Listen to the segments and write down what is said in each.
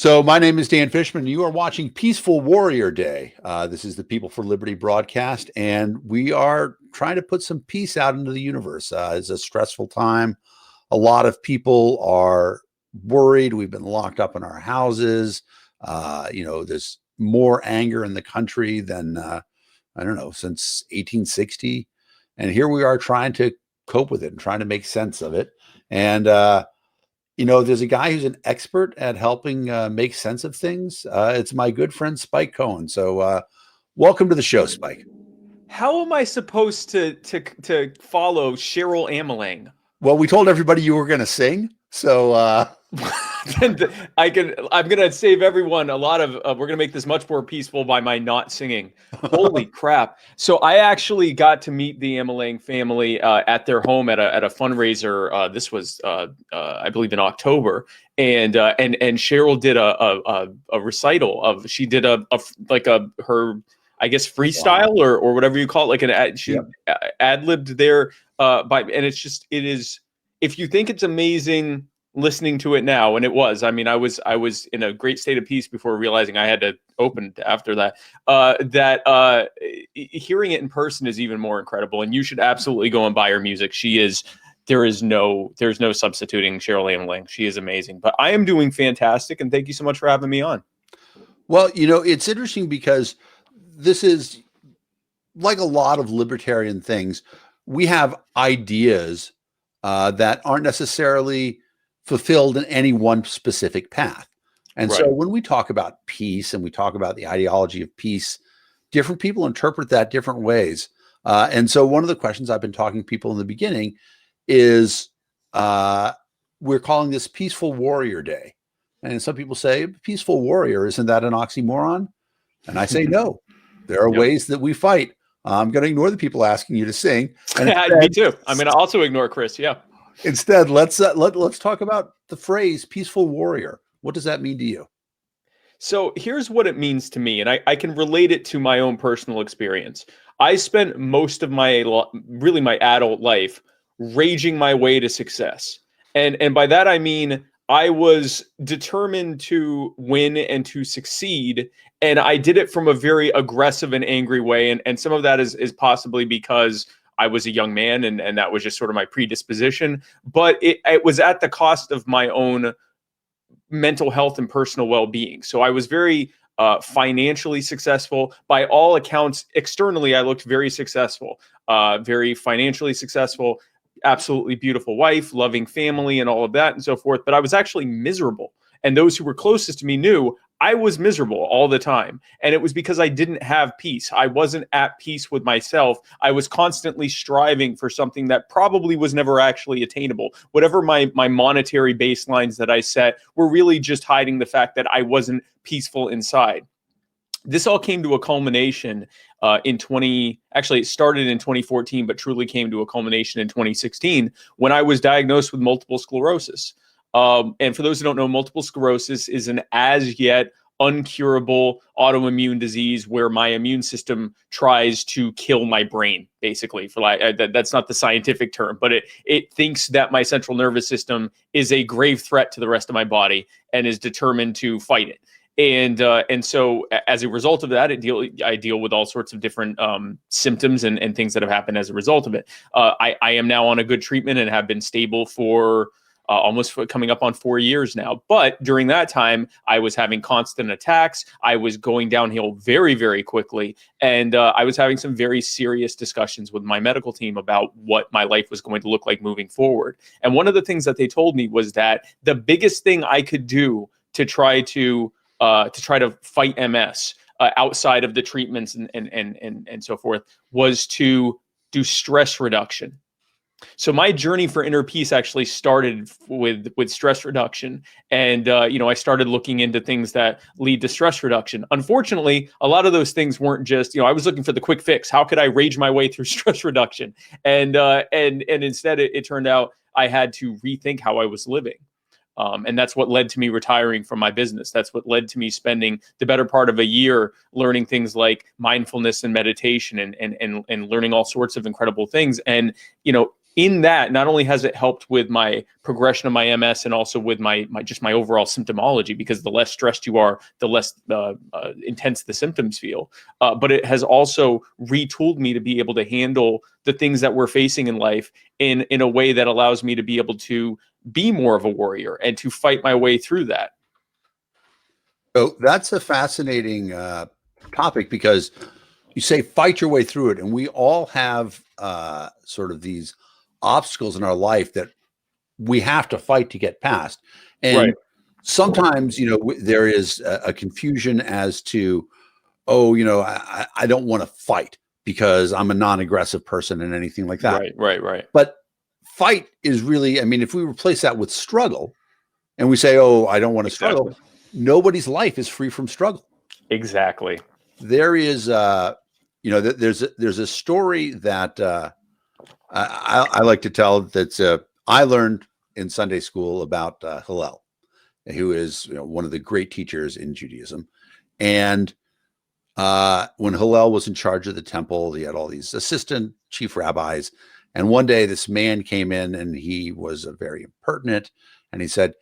So my name is Dan Fishman. You are watching Peaceful Warrior Day. This is the People for Liberty broadcast, and we are trying to put some peace out into the universe. It's a stressful time. A lot of people are worried. We've been locked up in our houses. There's more anger in the country than, since 1860. And here we are trying to cope with it and trying to make sense of it. And, there's a guy who's an expert at helping make sense of things. It's my good friend, Spike Cohen. So welcome to the show, Spike. How am I supposed to follow Cheryl Ameling? Well, we told everybody you were going to sing. So I'm going to save everyone a lot of, we're going to make this much more peaceful by my not singing. Holy crap. So I actually got to meet the Ameling family at their home at a fundraiser. This was, I believe, in October. And Cheryl did a recital of, she did her, I guess, freestyle or whatever you call it, she ad-libbed there and it is, if you think it's amazing listening to it now, and it was, I was in a great state of peace before realizing I had to open after that, hearing it in person is even more incredible. And you should absolutely go and buy her music. There's no substituting Cheryl Ameling. She is amazing. But I am doing fantastic, and thank you so much for having me on. Well, it's interesting because this is like a lot of libertarian things. We have ideas that aren't necessarily fulfilled in any one specific path. And so when we talk about peace and we talk about the ideology of peace, different people interpret that different ways. And so one of the questions I've been talking to people in the beginning is we're calling this Peaceful Warrior Day. And some people say, peaceful warrior, isn't that an oxymoron? And I say, no, there are ways that we fight. I'm going to ignore the people asking you to sing. And me too. I'm going to also ignore Chris. Yeah. Instead, let's talk about the phrase peaceful warrior. What does that mean to you? So here's what it means to me, and I can relate it to my own personal experience. I spent most of my adult life raging my way to success. And by that, I mean, I was determined to win and to succeed. And I did it from a very aggressive and angry way. And some of that is possibly because I was a young man and that was just sort of my predisposition. But it was at the cost of my own mental health and personal well-being. So I was very financially successful. By all accounts, externally, I looked very successful, very financially successful, absolutely beautiful wife, loving family, and all of that and so forth. But I was actually miserable. And those who were closest to me knew I was miserable all the time. And it was because I didn't have peace. I wasn't at peace with myself. I was constantly striving for something that probably was never actually attainable. Whatever my monetary baselines that I set were really just hiding the fact that I wasn't peaceful inside. This all came to a culmination it started in 2014, but truly came to a culmination in 2016 when I was diagnosed with multiple sclerosis. And for those who don't know, multiple sclerosis is an as yet uncurable autoimmune disease where my immune system tries to kill my brain, basically. That's not the scientific term, but it thinks that my central nervous system is a grave threat to the rest of my body and is determined to fight it. And so as a result of that, I deal with all sorts of different symptoms and things that have happened as a result of it. I am now on a good treatment and have been stable for almost coming up on 4 years now. But during that time, I was having constant attacks. I was going downhill very, very quickly. And I was having some very serious discussions with my medical team about what my life was going to look like moving forward. And one of the things that they told me was that the biggest thing I could do to try to fight MS outside of the treatments and so forth was to do stress reduction. So my journey for inner peace actually started with stress reduction. And, I started looking into things that lead to stress reduction. Unfortunately, a lot of those things weren't just, I was looking for the quick fix. How could I rage my way through stress reduction? And instead it turned out I had to rethink how I was living. And that's what led to me retiring from my business. That's what led to me spending the better part of a year learning things like mindfulness and meditation and learning all sorts of incredible things. And, in that, not only has it helped with my progression of my MS and also with my just my overall symptomology, because the less stressed you are, the less intense the symptoms feel. But it has also retooled me to be able to handle the things that we're facing in life in a way that allows me to be able to be more of a warrior and to fight my way through that. So that's a fascinating topic, because you say fight your way through it, and we all have sort of these obstacles in our life that we have to fight to get past. And Right. sometimes, there is a confusion as to, oh, I don't want to fight because I'm a non-aggressive person and anything like that. Right. But fight is really, I mean, if we replace that with struggle and we say, oh, I don't want to struggle, nobody's life is free from struggle. Exactly. There is, there's a story that I like to tell that I learned in Sunday school about Hillel, who is one of the great teachers in Judaism. And when Hillel was in charge of the temple, he had all these assistant chief rabbis. And one day this man came in and he was very impertinent. And he said,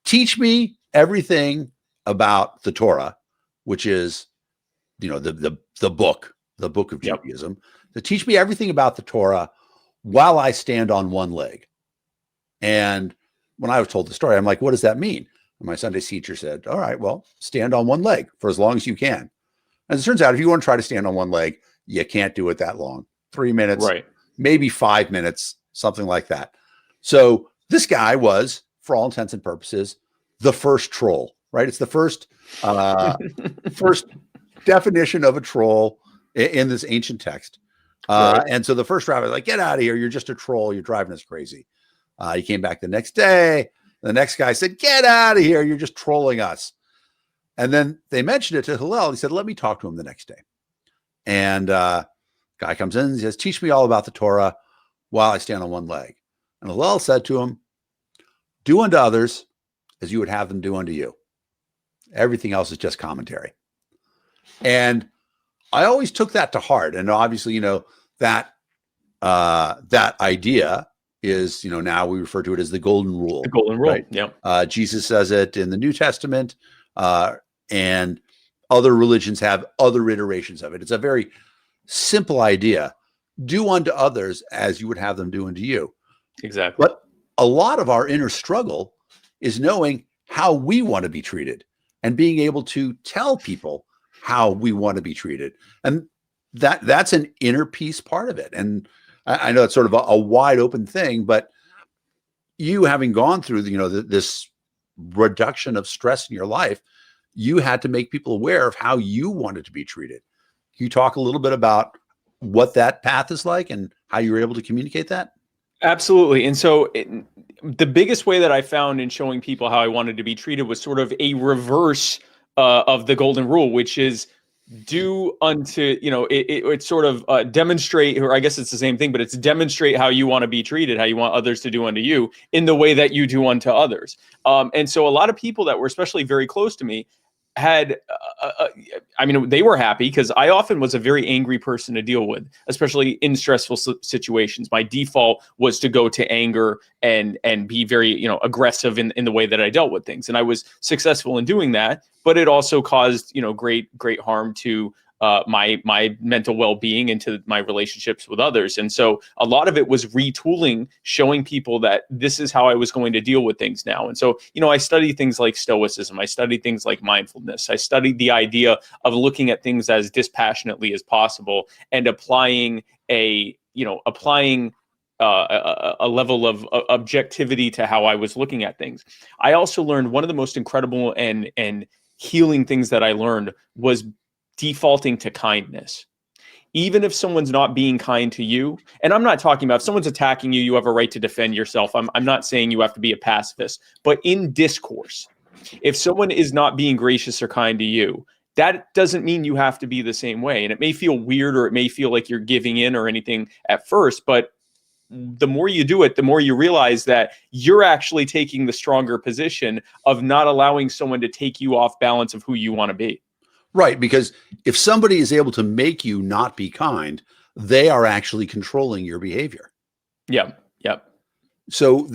teach me everything about the Torah, which is, the book of Judaism. So teach me everything about the Torah while I stand on one leg. And when I was told the story, I'm like, what does that mean? And my Sunday teacher said, all right, well, stand on one leg for as long as you can. As it turns out, if you want to try to stand on one leg, you can't do it that long. 3 minutes, maybe 5 minutes, something like that. So this guy was, for all intents and purposes, the first troll, right? It's the first definition of a troll in this ancient text. And so the first rabbi was like, get out of here. You're just a troll. You're driving us crazy. He came back the next day. The next guy said, get out of here. You're just trolling us. And then they mentioned it to Hillel. He said, let me talk to him the next day. And guy comes in and he says, teach me all about the Torah while I stand on one leg. And Hillel said to him, do unto others as you would have them do unto you. Everything else is just commentary. And I always took that to heart. And obviously, that idea is, now we refer to it as the golden rule. The golden rule. Right? Yeah. Jesus says it in the New Testament, and other religions have other iterations of it. It's a very simple idea. Do unto others as you would have them do unto you. Exactly. But a lot of our inner struggle is knowing how we want to be treated and being able to tell people how we want to be treated. And that's an inner piece part of it. And I know it's sort of a wide open thing, but you having gone through this reduction of stress in your life, you had to make people aware of how you wanted to be treated. Can you talk a little bit about what that path is like and how you were able to communicate that? Absolutely. And so the biggest way that I found in showing people how I wanted to be treated was sort of a reverse of the golden rule, which is do unto, it's sort of demonstrate, or I guess it's the same thing, but it's demonstrate how you want to be treated, how you want others to do unto you in the way that you do unto others. And so a lot of people that were especially very close to me had, they were happy, because I often was a very angry person to deal with, especially in stressful situations. My default was to go to anger and be very, aggressive in the way that I dealt with things. And I was successful in doing that, but it also caused, great harm to my mental well-being and to my relationships with others. And so a lot of it was retooling, showing people that this is how I was going to deal with things now. And so, I studied things like Stoicism. I studied things like mindfulness. I studied the idea of looking at things as dispassionately as possible and applying a level of objectivity to how I was looking at things. I also learned one of the most incredible and healing things that I learned was defaulting to kindness. Even if someone's not being kind to you, and I'm not talking about if someone's attacking you, you have a right to defend yourself. I'm not saying you have to be a pacifist, but in discourse, if someone is not being gracious or kind to you, that doesn't mean you have to be the same way. And it may feel weird, or it may feel like you're giving in or anything at first, but the more you do it, the more you realize that you're actually taking the stronger position of not allowing someone to take you off balance of who you want to be. Right, because if somebody is able to make you not be kind, they are actually controlling your behavior. Yeah. So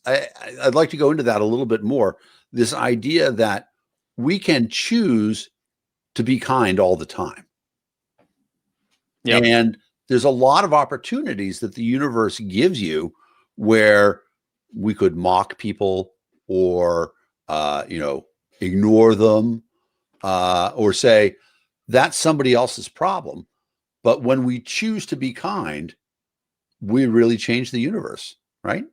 I'd like to go into that a little bit more. This idea that we can choose to be kind all the time. Yep. And there's a lot of opportunities that the universe gives you where we could mock people or, ignore them, or say that's somebody else's problem. But when we choose to be kind, we really change the universe, right?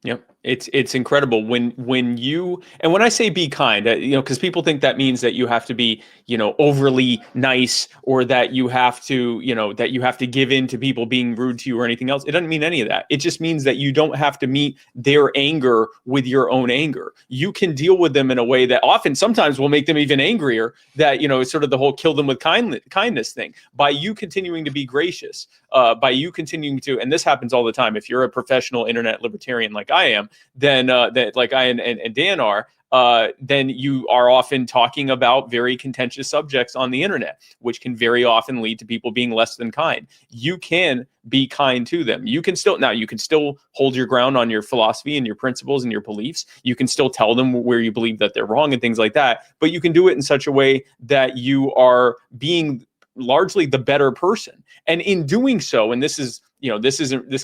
Yep. It's incredible when you, and when I say be kind, because people think that means that you have to be, overly nice, or that you have to, that you have to give in to people being rude to you or anything else. It doesn't mean any of that. It just means that you don't have to meet their anger with your own anger. You can deal with them in a way that sometimes will make them even angrier. That, it's sort of the whole kill them with kindness thing. By you continuing to be gracious, by you continuing to, and this happens all the time. If you're a professional internet libertarian like I am, then that like I and Dan are, then you are often talking about very contentious subjects on the internet, which can very often lead to people being less than kind. You can be kind to them. You can still hold your ground on your philosophy and your principles and your beliefs. You can still tell them where you believe that they're wrong and things like that, but you can do it in such a way that you are being largely the better person. And in doing so, and this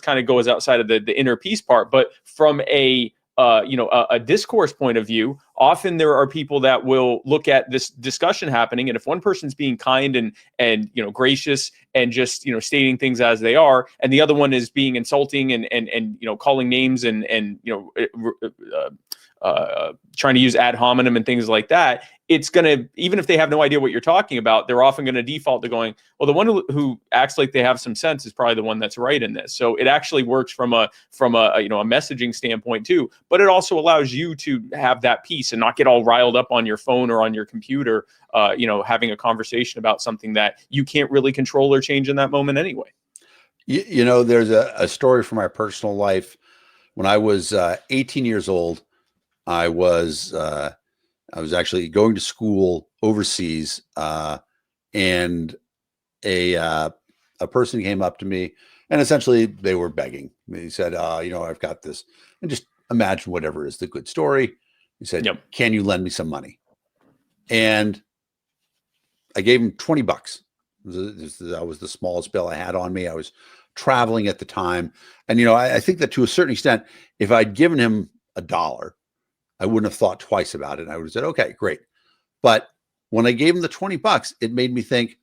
kind of goes outside of the inner peace part, but from a discourse point of view, often there are people that will look at this discussion happening, and if one person's being kind and gracious and just stating things as they are, and the other one is being insulting and calling names and trying to use ad hominem and things like that, it's going to, even if they have no idea what you're talking about, they're often going to default to going, well, the one who acts like they have some sense is probably the one that's right in this. So it actually works from a messaging standpoint too, but it also allows you to have that peace and not get all riled up on your phone or on your computer, having a conversation about something that you can't really control or change in that moment anyway. There's a story from my personal life. When I was 18 years old, I was actually going to school overseas, and a person came up to me, and essentially they were begging. He said, I've got this, and just imagine whatever is the good story. He said, Yep. Can you lend me some money? And I gave him $20. That was the smallest bill I had on me. I was traveling at the time. And, I think that to a certain extent, if I'd given him $1, I wouldn't have thought twice about it. I would have said, okay, great. But when I gave him the $20, it made me think,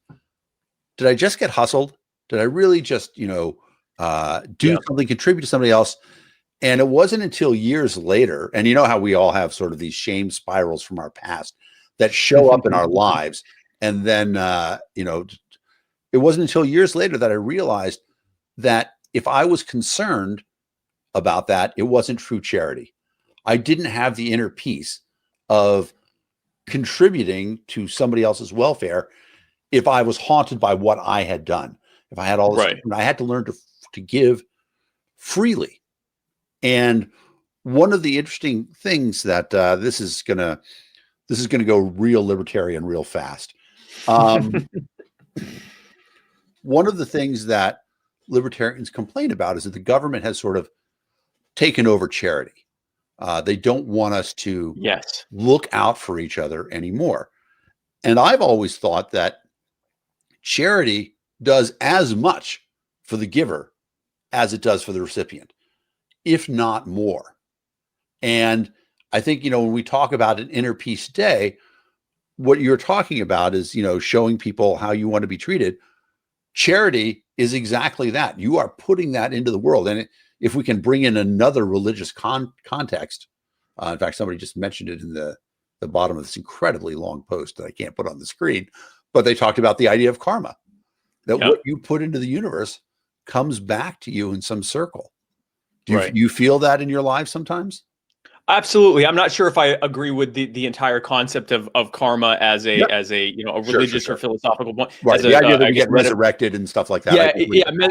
did I just get hustled? Did I really just, do something, contribute to somebody else? And it wasn't until years later, and you know how we all have sort of these shame spirals from our past that show up in our lives. And then, it wasn't until years later that I realized that if I was concerned about that, it wasn't true charity. I didn't have the inner peace of contributing to somebody else's welfare if I was haunted by what I had done. If I had all this, I had to learn to give freely. And one of the interesting things that this is gonna go real libertarian real fast. One of the things that libertarians complain about is that the government has sort of taken over charity. They don't want us to look out for each other anymore. And I've always thought that charity does as much for the giver as it does for the recipient, if not more. And I think, when we talk about an inner peace day, what you're talking about is, showing people how you want to be treated. Charity is exactly that. You are putting that into the world. And if we can bring in another religious context, in fact, somebody just mentioned it in the bottom of this incredibly long post that I can't put on the screen, but they talked about the idea of karma, that what you put into the universe comes back to you in some circle. Do you feel that in your life sometimes? Absolutely. I'm not sure if I agree with the entire concept of karma as a religious or philosophical point. Right. The idea that we get resurrected and stuff like that.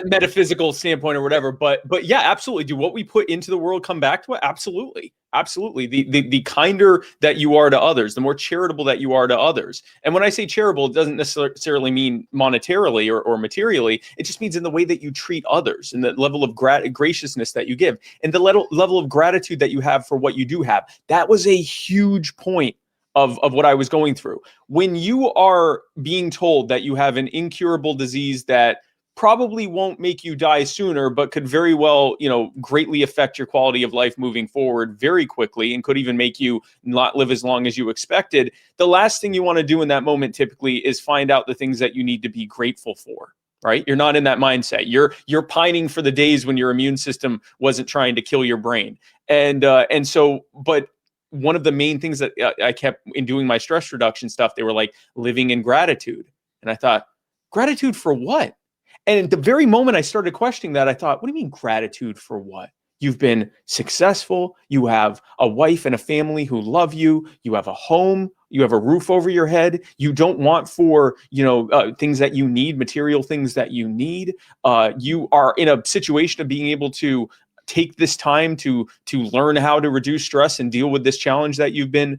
Metaphysical standpoint or whatever. But yeah, absolutely. Do what we put into the world come back to it? Absolutely. Absolutely. The kinder that you are to others, the more charitable that you are to others. And when I say charitable, it doesn't necessarily mean monetarily or materially. It just means in the way that you treat others and the level of graciousness that you give and the level of gratitude that you have for what you do have. That was a huge point of what I was going through. When you are being told that you have an incurable disease that probably won't make you die sooner, but could very well, greatly affect your quality of life moving forward very quickly and could even make you not live as long as you expected. The last thing you want to do in that moment typically is find out the things that you need to be grateful for, right? You're not in that mindset. You're pining for the days when your immune system wasn't trying to kill your brain. But one of the main things that I kept in doing my stress reduction stuff, they were like living in gratitude. And I thought, gratitude for what? And at the very moment I started questioning that, I thought, what do you mean gratitude for what? You've been successful. You have a wife and a family who love you. You have a home. You have a roof over your head. You don't want for, things that you need, material things that you need. You are in a situation of being able to take this time to learn how to reduce stress and deal with this challenge that you've been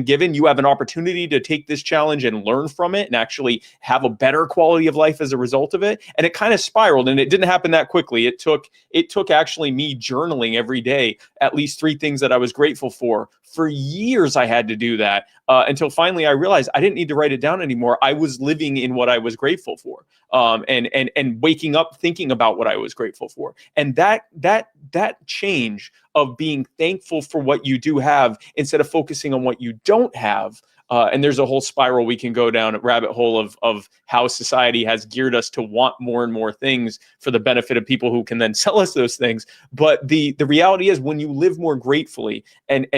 given. You have an opportunity to take this challenge and learn from it and actually have a better quality of life as a result of it. And it kind of spiraled, and it didn't happen that quickly. It took actually me journaling every day at least 3 things that I was grateful for. For years I had to do that until finally I realized I didn't need to write it down anymore. I was living in what I was grateful for, and waking up thinking about what I was grateful for. And that change of being thankful for what you do have instead of focusing on what you don't have. And there's a whole spiral we can go down a rabbit hole of how society has geared us to want more and more things for the benefit of people who can then sell us those things. But the reality is, when you live more gratefully, and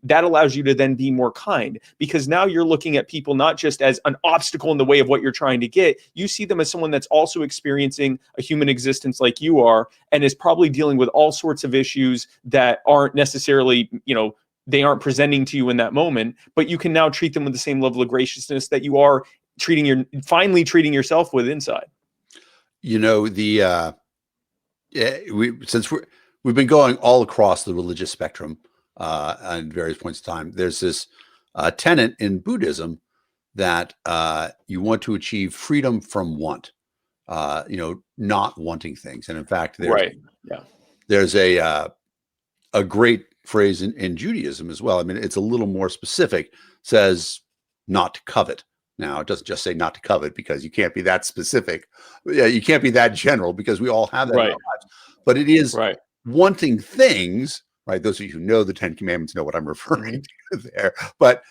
that allows you to then be more kind, because now you're looking at people not just as an obstacle in the way of what you're trying to get. You see them as someone that's also experiencing a human existence like you are, and is probably dealing with all sorts of issues that aren't necessarily, they aren't presenting to you in that moment, but you can now treat them with the same level of graciousness that you are finally treating yourself with inside. Since we've been going all across the religious spectrum at various points in time, there's this tenet in Buddhism that you want to achieve freedom from want, not wanting things. And in fact, there's a great phrase in Judaism as well. I mean, it's a little more specific, says not to covet. Now, it doesn't just say not to covet, because you can't be that specific. Yeah, you can't be that general, because we all have that in our lives. But it is wanting things, right? Those of you who know the 10 Commandments know what I'm referring to there. But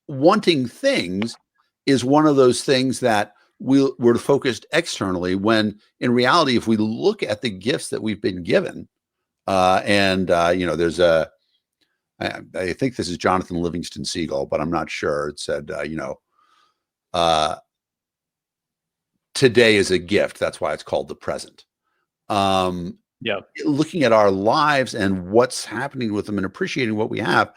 wanting things is one of those things that we're focused externally, when in reality, if we look at the gifts that we've been given, there's I think this is Jonathan Livingston Seagull, but I'm not sure. It said, today is a gift. That's why it's called the present. Looking at our lives and what's happening with them and appreciating what we have,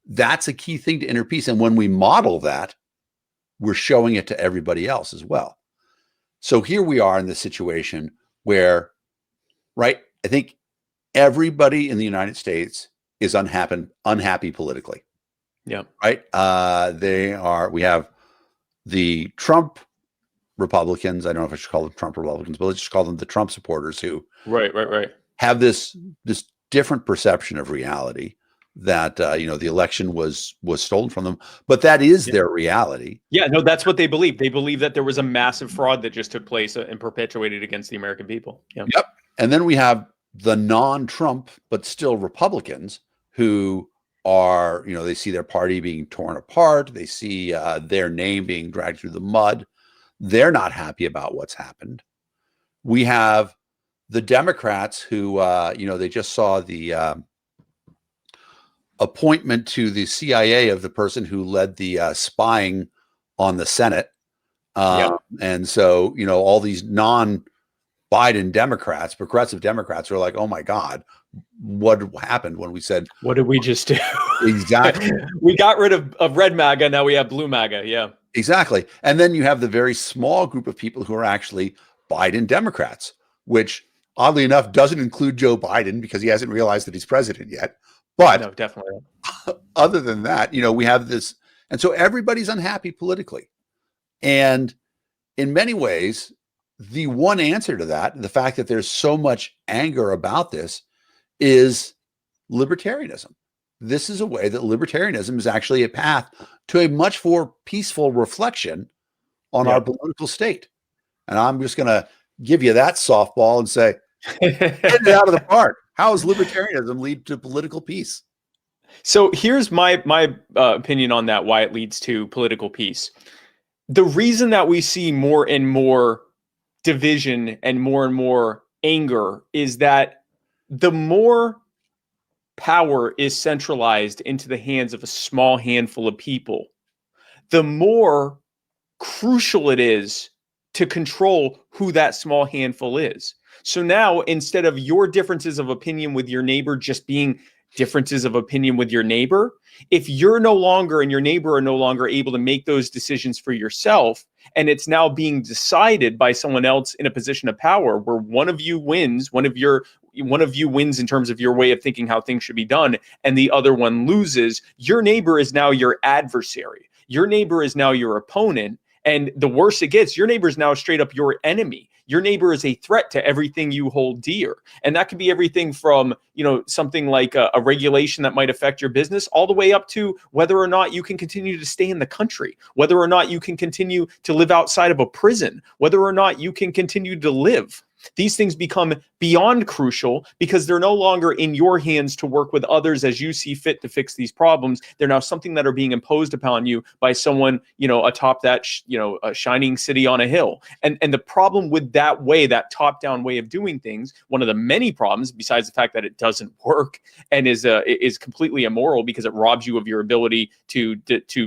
that's a key thing to inner peace. And when we model that, we're showing it to everybody else as well. So here we are in this situation where, I think everybody in the United States is unhappy politically. Yeah. Right. We have the Trump Republicans. I don't know if I should call them Trump Republicans, but let's just call them the Trump supporters, who have this different perception of reality, that the election was stolen from them, but that is their reality. Yeah, no, that's what they believe. They believe that there was a massive fraud that just took place and perpetuated against the American people. Yep. And then we have the non-Trump but still Republicans, who are, they see their party being torn apart. They see their name being dragged through the mud. They're not happy about what's happened. We have the Democrats who, they just saw the appointment to the CIA of the person who led the spying on the Senate. And so, all these non-Biden Democrats, progressive Democrats, are like, oh my God, what happened when we said, what did we just do? Exactly. We got rid of red MAGA. Now we have blue MAGA. Yeah, exactly. And then you have the very small group of people who are actually Biden Democrats, which oddly enough doesn't include Joe Biden, because he hasn't realized that he's president yet. But No, definitely. other than that, we have this, and so everybody's unhappy politically. And in many ways, the one answer to that, the fact that there's so much anger about this, is libertarianism. This is a way that libertarianism is actually a path to a much more peaceful reflection on our Yep. political state. And I'm just going to give you that softball and say, get it out of the park. How does libertarianism lead to political peace? So here's my opinion on that, why it leads to political peace. The reason that we see more and more division and more anger is that the more power is centralized into the hands of a small handful of people, the more crucial it is to control who that small handful is. So now, instead of your differences of opinion with your neighbor just being differences of opinion with your neighbor, if you're no longer and your neighbor are no longer able to make those decisions for yourself, and it's now being decided by someone else in a position of power where one of you wins, one of you wins in terms of your way of thinking how things should be done, and the other one loses, your neighbor is now your adversary. Your neighbor is now your opponent. And the worse it gets, your neighbor is now straight up your enemy. Your neighbor is a threat to everything you hold dear. And that can be everything from, something like a regulation that might affect your business, all the way up to whether or not you can continue to stay in the country, whether or not you can continue to live outside of a prison, whether or not you can continue to live. These things become beyond crucial because they're no longer in your hands to work with others as you see fit to fix these problems. They're now something that are being imposed upon you by someone, atop that, a shining city on a hill. And the problem with that way, that top-down way of doing things, one of the many problems, besides the fact that it doesn't work and is completely immoral because it robs you of your ability to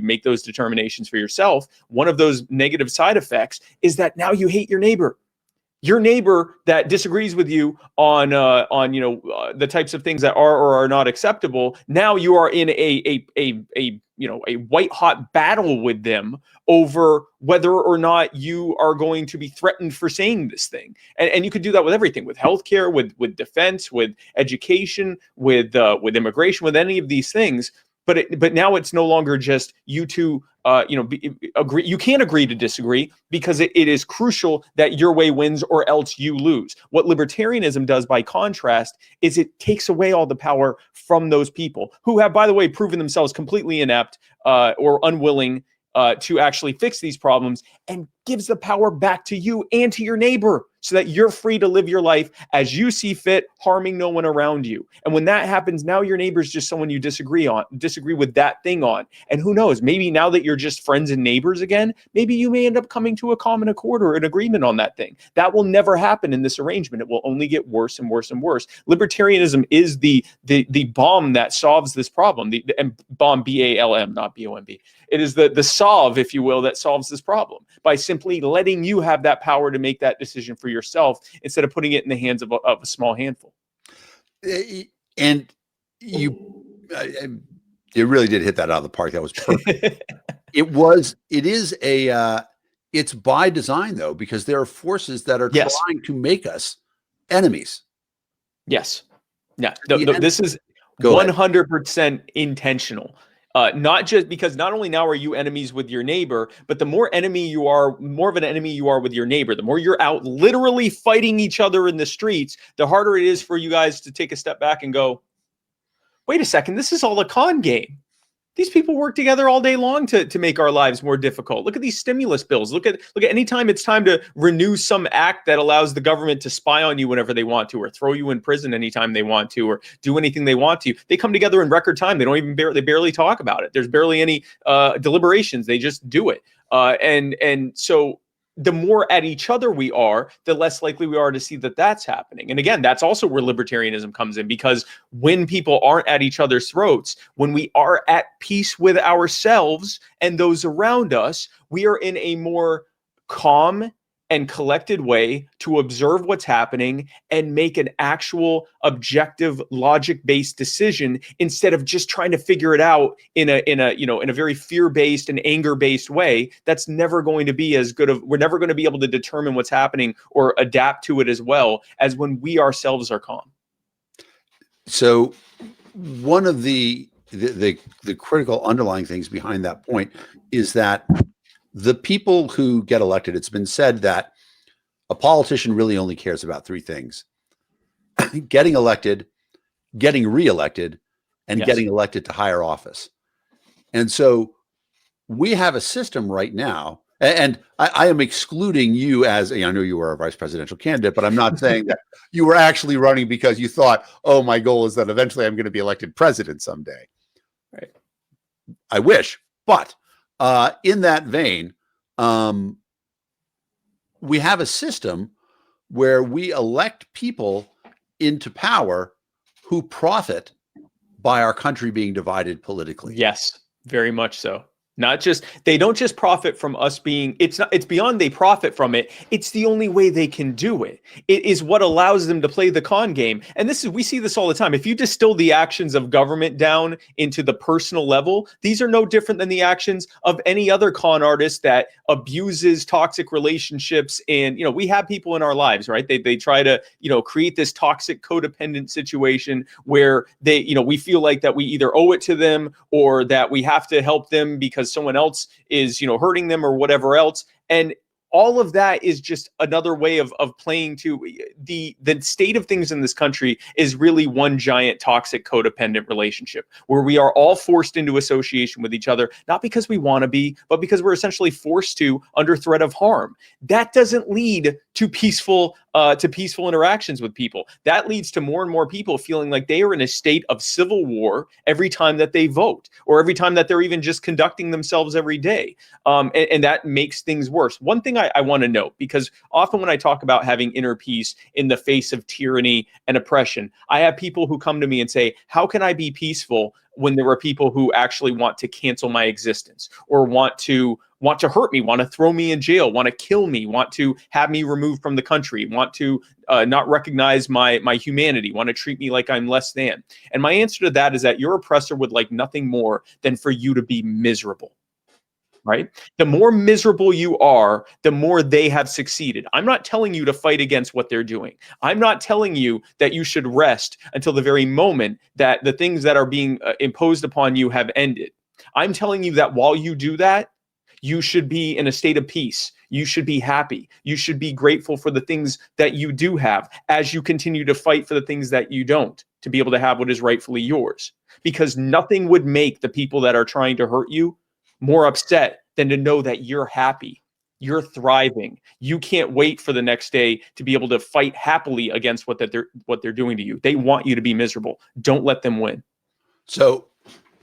make those determinations for yourself. One of those negative side effects is that now you hate your neighbor. Your neighbor that disagrees with you on the types of things that are or are not acceptable. Now you are in a white hot battle with them over whether or not you are going to be threatened for saying this thing. And you could do that with everything, with healthcare, with defense, with education, with immigration, with any of these things. But now it's no longer just you two, agree. You can't agree to disagree because it is crucial that your way wins or else you lose. What libertarianism does, by contrast, is it takes away all the power from those people who have, by the way, proven themselves completely inept or unwilling to actually fix these problems, and gives the power back to you and to your neighbor so that you're free to live your life as you see fit, harming no one around you. And when that happens, now your neighbor's just someone you disagree with that thing on. And who knows, maybe now that you're just friends and neighbors again, maybe you may end up coming to a common accord or an agreement on that thing. That will never happen in this arrangement. It will only get worse and worse and worse. Libertarianism is the bomb that solves this problem. And bomb, BALM, not BOMB. It is the solve, if you will, that solves this problem by simply letting you have that power to make that decision for yourself instead of putting it in the hands of a small handful. And you really did hit that out of the park. That was perfect. It's by design, though, because there are forces that are trying to make us enemies. Yes. Yeah. This is 100% intentional. Not just because not only now are you enemies with your neighbor, but the more of an enemy you are with your neighbor, the more you're out literally fighting each other in the streets, the harder it is for you guys to take a step back and go, wait a second, this is all a con game. These people work together all day long to make our lives more difficult. Look at these stimulus bills. Look at any time it's time to renew some act that allows the government to spy on you whenever they want to, or throw you in prison anytime they want to, or do anything they want to. They come together in record time. They don't even they barely talk about it. There's barely any deliberations. They just do it. And so the more at each other we are, the less likely we are to see that that's happening. And again, that's also where libertarianism comes in, because when people aren't at each other's throats, when we are at peace with ourselves and those around us, we are in a more calm and collected way to observe what's happening and make an actual objective logic-based decision instead of just trying to figure it out in a very fear-based and anger-based way. That's never going to be as good of, we're never going to be able to determine what's happening or adapt to it as well as when we ourselves are calm. So one of the critical underlying things behind that point is that the people who get elected, it's been said that a politician really only cares about three things: getting elected, getting reelected, and Yes. getting elected to higher office. And so we have a system right now, and I am excluding you as, I know you were a vice presidential candidate, but I'm not saying that you were actually running because you thought, oh, my goal is that eventually I'm going to be elected president someday. Right. I wish. But in that vein, we have a system where we elect people into power who profit by our country being divided politically. Yes, very much so. Not just, they don't just profit from us being, it's beyond they profit from it. It's the only way they can do it. It is what allows them to play the con game. And we see this all the time. If you distill the actions of government down into the personal level, these are no different than the actions of any other con artist that abuses toxic relationships. And, we have people in our lives, right? They try to, create this toxic codependent situation where we feel like that we either owe it to them or that we have to help them because someone else is, hurting them or whatever else. And all of that is just another way of playing to the state of things in this country is really one giant toxic codependent relationship where we are all forced into association with each other, not because we want to be, but because we're essentially forced to under threat of harm. That doesn't lead to peaceful interactions with people. That leads to more and more people feeling like they are in a state of civil war every time that they vote or every time that they're even just conducting themselves every day. And that makes things worse. One thing I want to note, because often when I talk about having inner peace in the face of tyranny and oppression, I have people who come to me and say, how can I be peaceful when there are people who actually want to cancel my existence or want to hurt me, want to throw me in jail, want to kill me, want to have me removed from the country, want to not recognize my humanity, want to treat me like I'm less than? And my answer to that is that your oppressor would like nothing more than for you to be miserable. Right? The more miserable you are, the more they have succeeded. I'm not telling you to fight against what they're doing. I'm not telling you that you should rest until the very moment that the things that are being imposed upon you have ended. I'm telling you that while you do that, you should be in a state of peace. You should be happy. You should be grateful for the things that you do have as you continue to fight for the things that you don't, to be able to have what is rightfully yours. Because nothing would make the people that are trying to hurt you more upset than to know that you're happy, you're thriving. You can't wait for the next day to be able to fight happily against what they're doing to you. They want you to be miserable. Don't let them win. So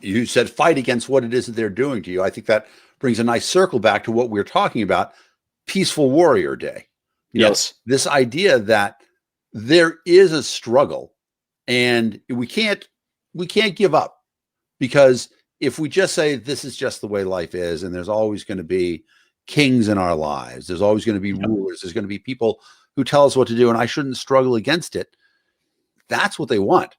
you said fight against what it is that they're doing to you. I think that brings a nice circle back to what we're talking about, Peaceful Warrior Day. Yes. This idea that there is a struggle and we can't give up, because if we just say this is just the way life is and there's always going to be kings in our lives, there's always going to be rulers, there's going to be people who tell us what to do and I shouldn't struggle against it. That's what they want.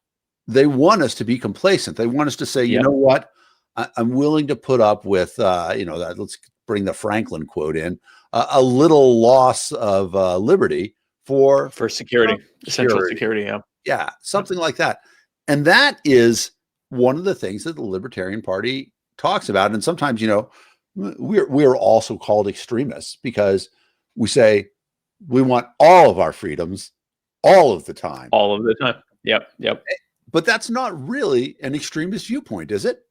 They want us to be complacent. They want us to say, you know what, I'm willing to put up with, let's bring the Franklin quote in, a little loss of liberty for security, essential security. Yeah, something like that. And that is one of the things that the Libertarian Party talks about. And sometimes, we're also called extremists because we say we want all of our freedoms all of the time. All of the time. Yep. But that's not really an extremist viewpoint, is it?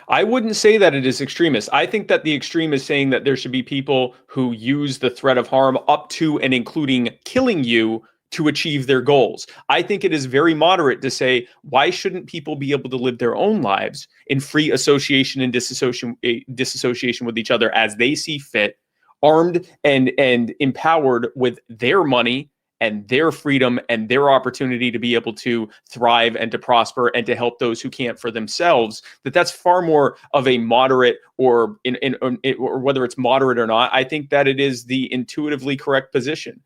I wouldn't say that it is extremist. I think that the extreme is saying that there should be people who use the threat of harm up to and including killing you to achieve their goals. I think it is very moderate to say, why shouldn't people be able to live their own lives in free association and disassociation with each other as they see fit, armed and empowered with their money and their freedom and their opportunity to be able to thrive and to prosper and to help those who can't for themselves? That's far more of a moderate, or or whether it's moderate or not, I think that it is the intuitively correct position.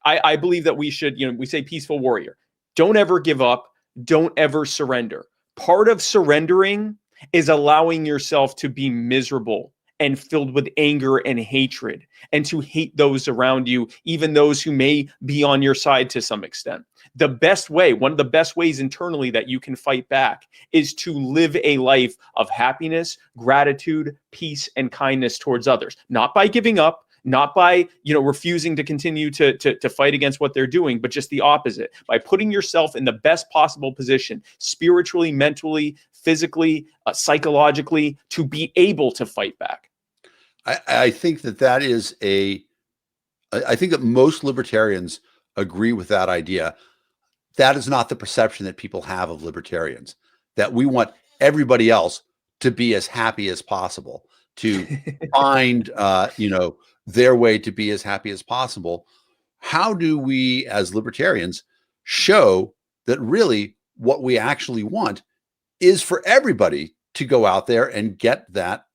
I believe that we should, we say peaceful warrior. Don't ever give up. Don't ever surrender. Part of surrendering is allowing yourself to be miserable and filled with anger and hatred, and to hate those around you, even those who may be on your side to some extent. The best way, one of the best ways internally that you can fight back, is to live a life of happiness, gratitude, peace, and kindness towards others. Not by giving up, not by refusing to continue to fight against what they're doing, but just the opposite, by putting yourself in the best possible position, spiritually, mentally, physically, psychologically, to be able to fight back. I think that is I think that most libertarians agree with that idea. That is not the perception that people have of libertarians, that we want everybody else to be as happy as possible, to find, their way to be as happy as possible. How do we as libertarians show that really what we actually want is for everybody to go out there and get that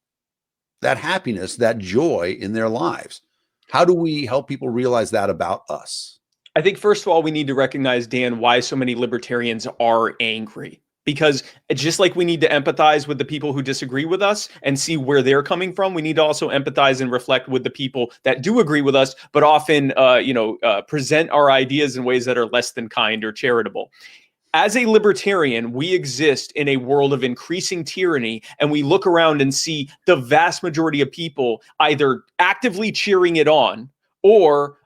happiness, that joy in their lives? How do we help people realize that about us? I think, first of all, we need to recognize, Dan, why so many libertarians are angry. Because just like we need to empathize with the people who disagree with us and see where they're coming from, we need to also empathize and reflect with the people that do agree with us, but often, present our ideas in ways that are less than kind or charitable. As a libertarian, we exist in a world of increasing tyranny, and we look around and see the vast majority of people either actively cheering it on or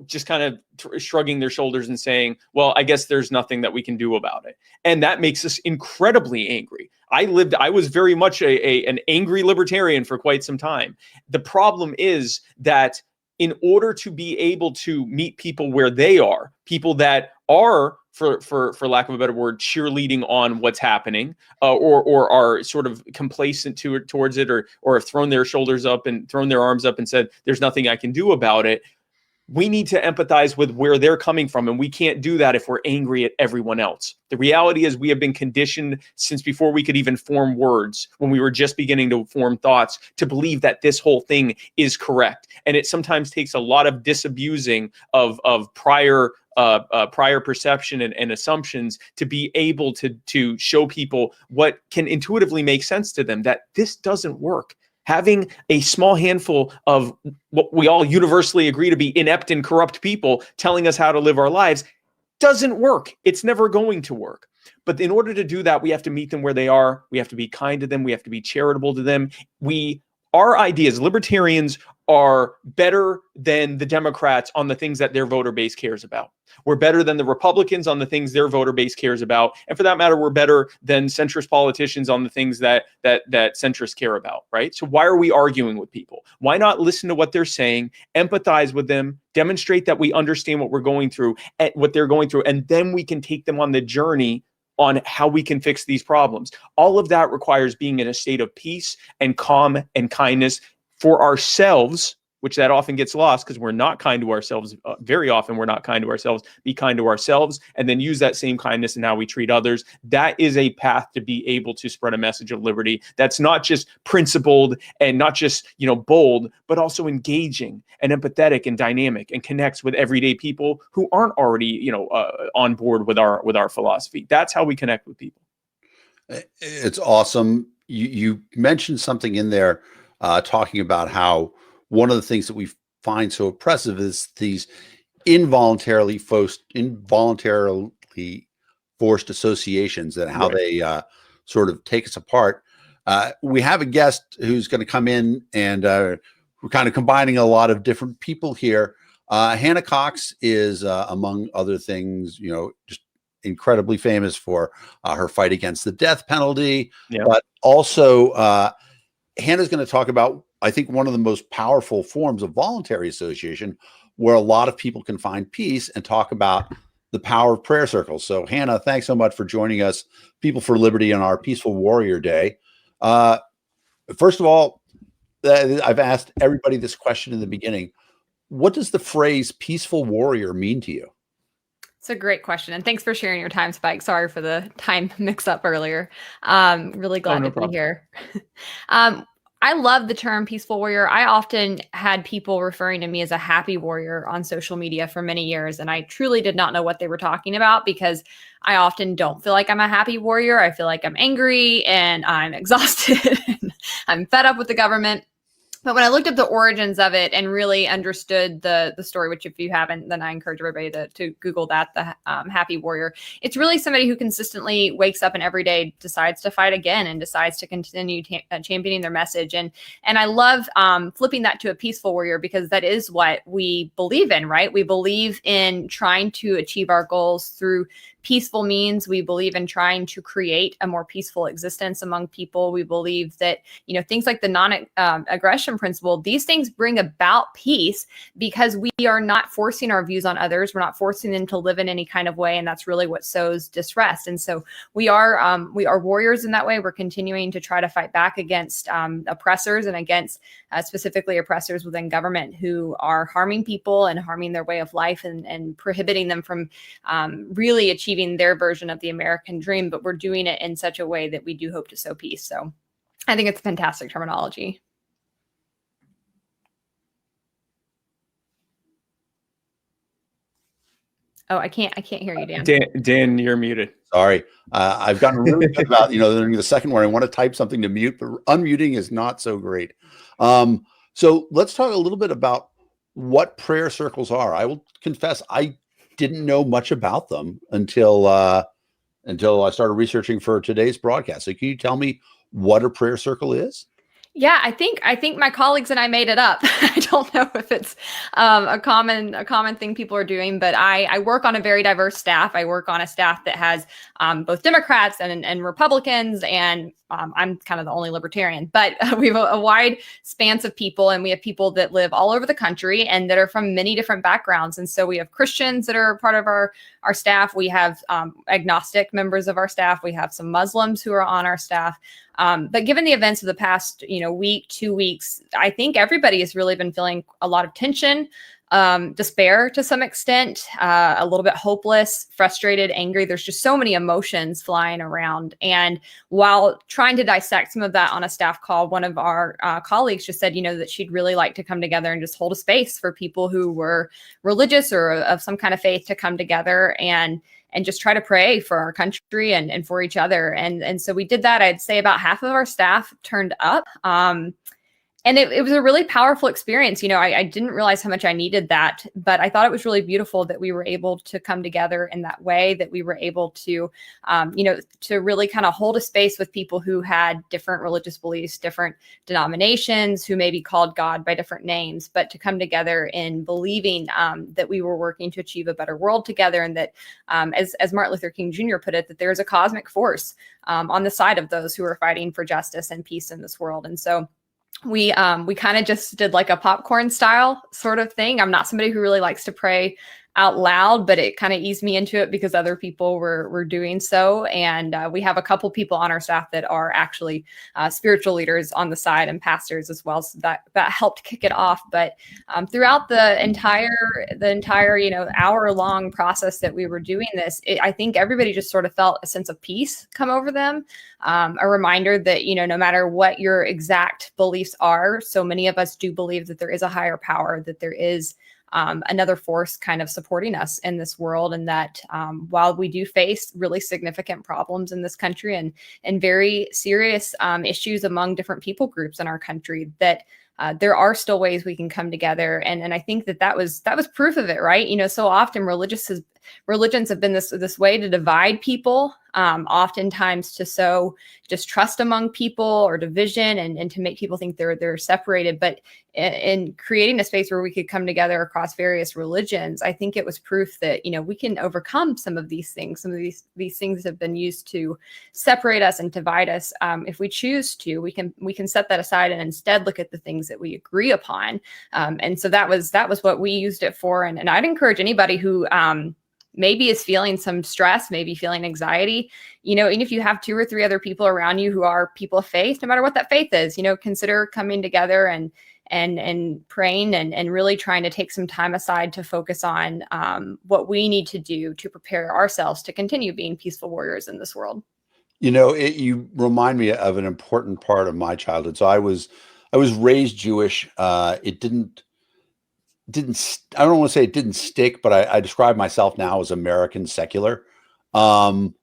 just kind of shrugging their shoulders and saying, well, I guess there's nothing that we can do about it. And that makes us incredibly angry. I was very much an angry libertarian for quite some time. The problem is that in order to be able to meet people where they are, people that are, for lack of a better word, cheerleading on what's happening, or are sort of complacent towards it, or have thrown their shoulders up and thrown their arms up and said, there's nothing I can do about it. We need to empathize with where they're coming from, and we can't do that if we're angry at everyone else. The reality is we have been conditioned since before we could even form words, when we were just beginning to form thoughts, to believe that this whole thing is correct. And it sometimes takes a lot of disabusing of prior perception and assumptions to be able to show people what can intuitively make sense to them, that this doesn't work. Having a small handful of what we all universally agree to be inept and corrupt people telling us how to live our lives doesn't work. It's never going to work. But in order to do that, we have to meet them where they are. We have to be kind to them. We have to be charitable to them. Our ideas, libertarians, are better than the Democrats on the things that their voter base cares about. We're better than the Republicans on the things their voter base cares about. And for that matter, we're better than centrist politicians on the things that centrists care about, right? So why are we arguing with people? Why not listen to what they're saying, empathize with them, demonstrate that we understand what we're going through, and what they're going through, and then we can take them on the journey on how we can fix these problems. All of that requires being in a state of peace and calm and kindness for ourselves, which that often gets lost because we're not kind to ourselves. Very often we're not kind to ourselves. Be kind to ourselves, and then use that same kindness in how we treat others. That is a path to be able to spread a message of liberty that's not just principled and not just bold, but also engaging and empathetic and dynamic, and connects with everyday people who aren't already on board with our philosophy. That's how we connect with people. It's awesome. You mentioned something in there talking about how one of the things that we find so oppressive is these involuntarily forced associations, and how they sort of take us apart. We have a guest who's going to come in, and we're kind of combining a lot of different people here. Hannah Cox is, among other things, just incredibly famous for her fight against the death penalty, but also Hannah's going to talk about, I think, one of the most powerful forms of voluntary association, where a lot of people can find peace, and talk about the power of prayer circles. So Hannah, thanks so much for joining us, People for Liberty, on our Peaceful Warrior Day. First of all, I've asked everybody this question in the beginning. What does the phrase peaceful warrior mean to you? It's a great question. And thanks for sharing your time, Spike. Sorry for the time mix up earlier. Really glad to be here. I love the term peaceful warrior. I often had people referring to me as a happy warrior on social media for many years. And I truly did not know what they were talking about, because I often don't feel like I'm a happy warrior. I feel like I'm angry and I'm exhausted. And I'm fed up with the government. But when I looked up the origins of it and really understood the story, which if you haven't, then I encourage everybody to Google that, the happy warrior. It's really somebody who consistently wakes up and every day decides to fight again and decides to continue championing their message. And I love flipping that to a peaceful warrior, because that is what we believe in, right? We believe in trying to achieve our goals through peaceful means. We believe in trying to create a more peaceful existence among people. We believe that, things like the non-aggression principle, these things bring about peace because we are not forcing our views on others. We're not forcing them to live in any kind of way. And that's really what sows distress. And so we are warriors in that way. We're continuing to try to fight back against oppressors and against specifically oppressors within government who are harming people and harming their way of life and prohibiting them from really achieving their version of the American dream. But we're doing it in such a way that we do hope to sow peace. So I think it's fantastic terminology. Oh, I can't hear you, Dan. Dan, you're muted. Sorry. I've gotten really good about, learning the second one. I want to type something to mute, but unmuting is not so great. So let's talk a little bit about what prayer circles are. I will confess, I didn't know much about them until I started researching for today's broadcast. So can you tell me what a prayer circle is? Yeah, I think my colleagues and I made it up. I don't know if it's a common thing people are doing, but I work on a very diverse staff. I work on a staff that has both Democrats and Republicans, and I'm kind of the only libertarian. But we have a wide span of people, and we have people that live all over the country and that are from many different backgrounds. And so we have Christians that are part of our staff. We have agnostic members of our staff. We have some Muslims who are on our staff. But given the events of the past, week, 2 weeks, I think everybody has really been feeling a lot of tension, despair to some extent, a little bit hopeless, frustrated, angry. There's just so many emotions flying around. And while trying to dissect some of that on a staff call, one of our colleagues just said, that she'd really like to come together and just hold a space for people who were religious or of some kind of faith to come together and just try to pray for our country and for each other. And so we did that. I'd say about half of our staff turned up. And it was a really powerful experience. I didn't realize how much I needed that, but I thought it was really beautiful that we were able to come together in that way, that we were able to, to really kind of hold a space with people who had different religious beliefs, different denominations, who maybe called God by different names, but to come together in believing that we were working to achieve a better world together. And that, as Martin Luther King Jr. put it, that there's a cosmic force on the side of those who are fighting for justice and peace in this world. And so we kind of just did like a popcorn style sort of thing. I'm not somebody who really likes to pray out loud, but it kind of eased me into it because other people were doing so. And we have a couple people on our staff that are actually spiritual leaders on the side and pastors as well. So that helped kick it off. But throughout the entire hour-long process that we were doing this, I think everybody just sort of felt a sense of peace come over them. A reminder that, no matter what your exact beliefs are, so many of us do believe that there is a higher power, that there is another force kind of supporting us in this world. And that while we do face really significant problems in this country and very serious issues among different people groups in our country, that there are still ways we can come together. And I think that was proof of it, right? So often religions have been this way to divide people, oftentimes to sow distrust among people or division and to make people think they're separated. But in creating a space where we could come together across various religions, I think it was proof that, we can overcome some of these things. Some of these things have been used to separate us and divide us. If we choose to, we can set that aside and instead look at the things that we agree upon. And so that was what we used it for. And I'd encourage anybody who maybe is feeling some stress, maybe feeling anxiety, even if you have 2 or 3 other people around you who are people of faith, no matter what that faith is, consider coming together and praying and really trying to take some time aside to focus on what we need to do to prepare ourselves to continue being peaceful warriors in this world. You remind me of an important part of my childhood. So I was raised Jewish. It didn't I don't want to say it didn't stick, but I describe myself now as American secular. Um,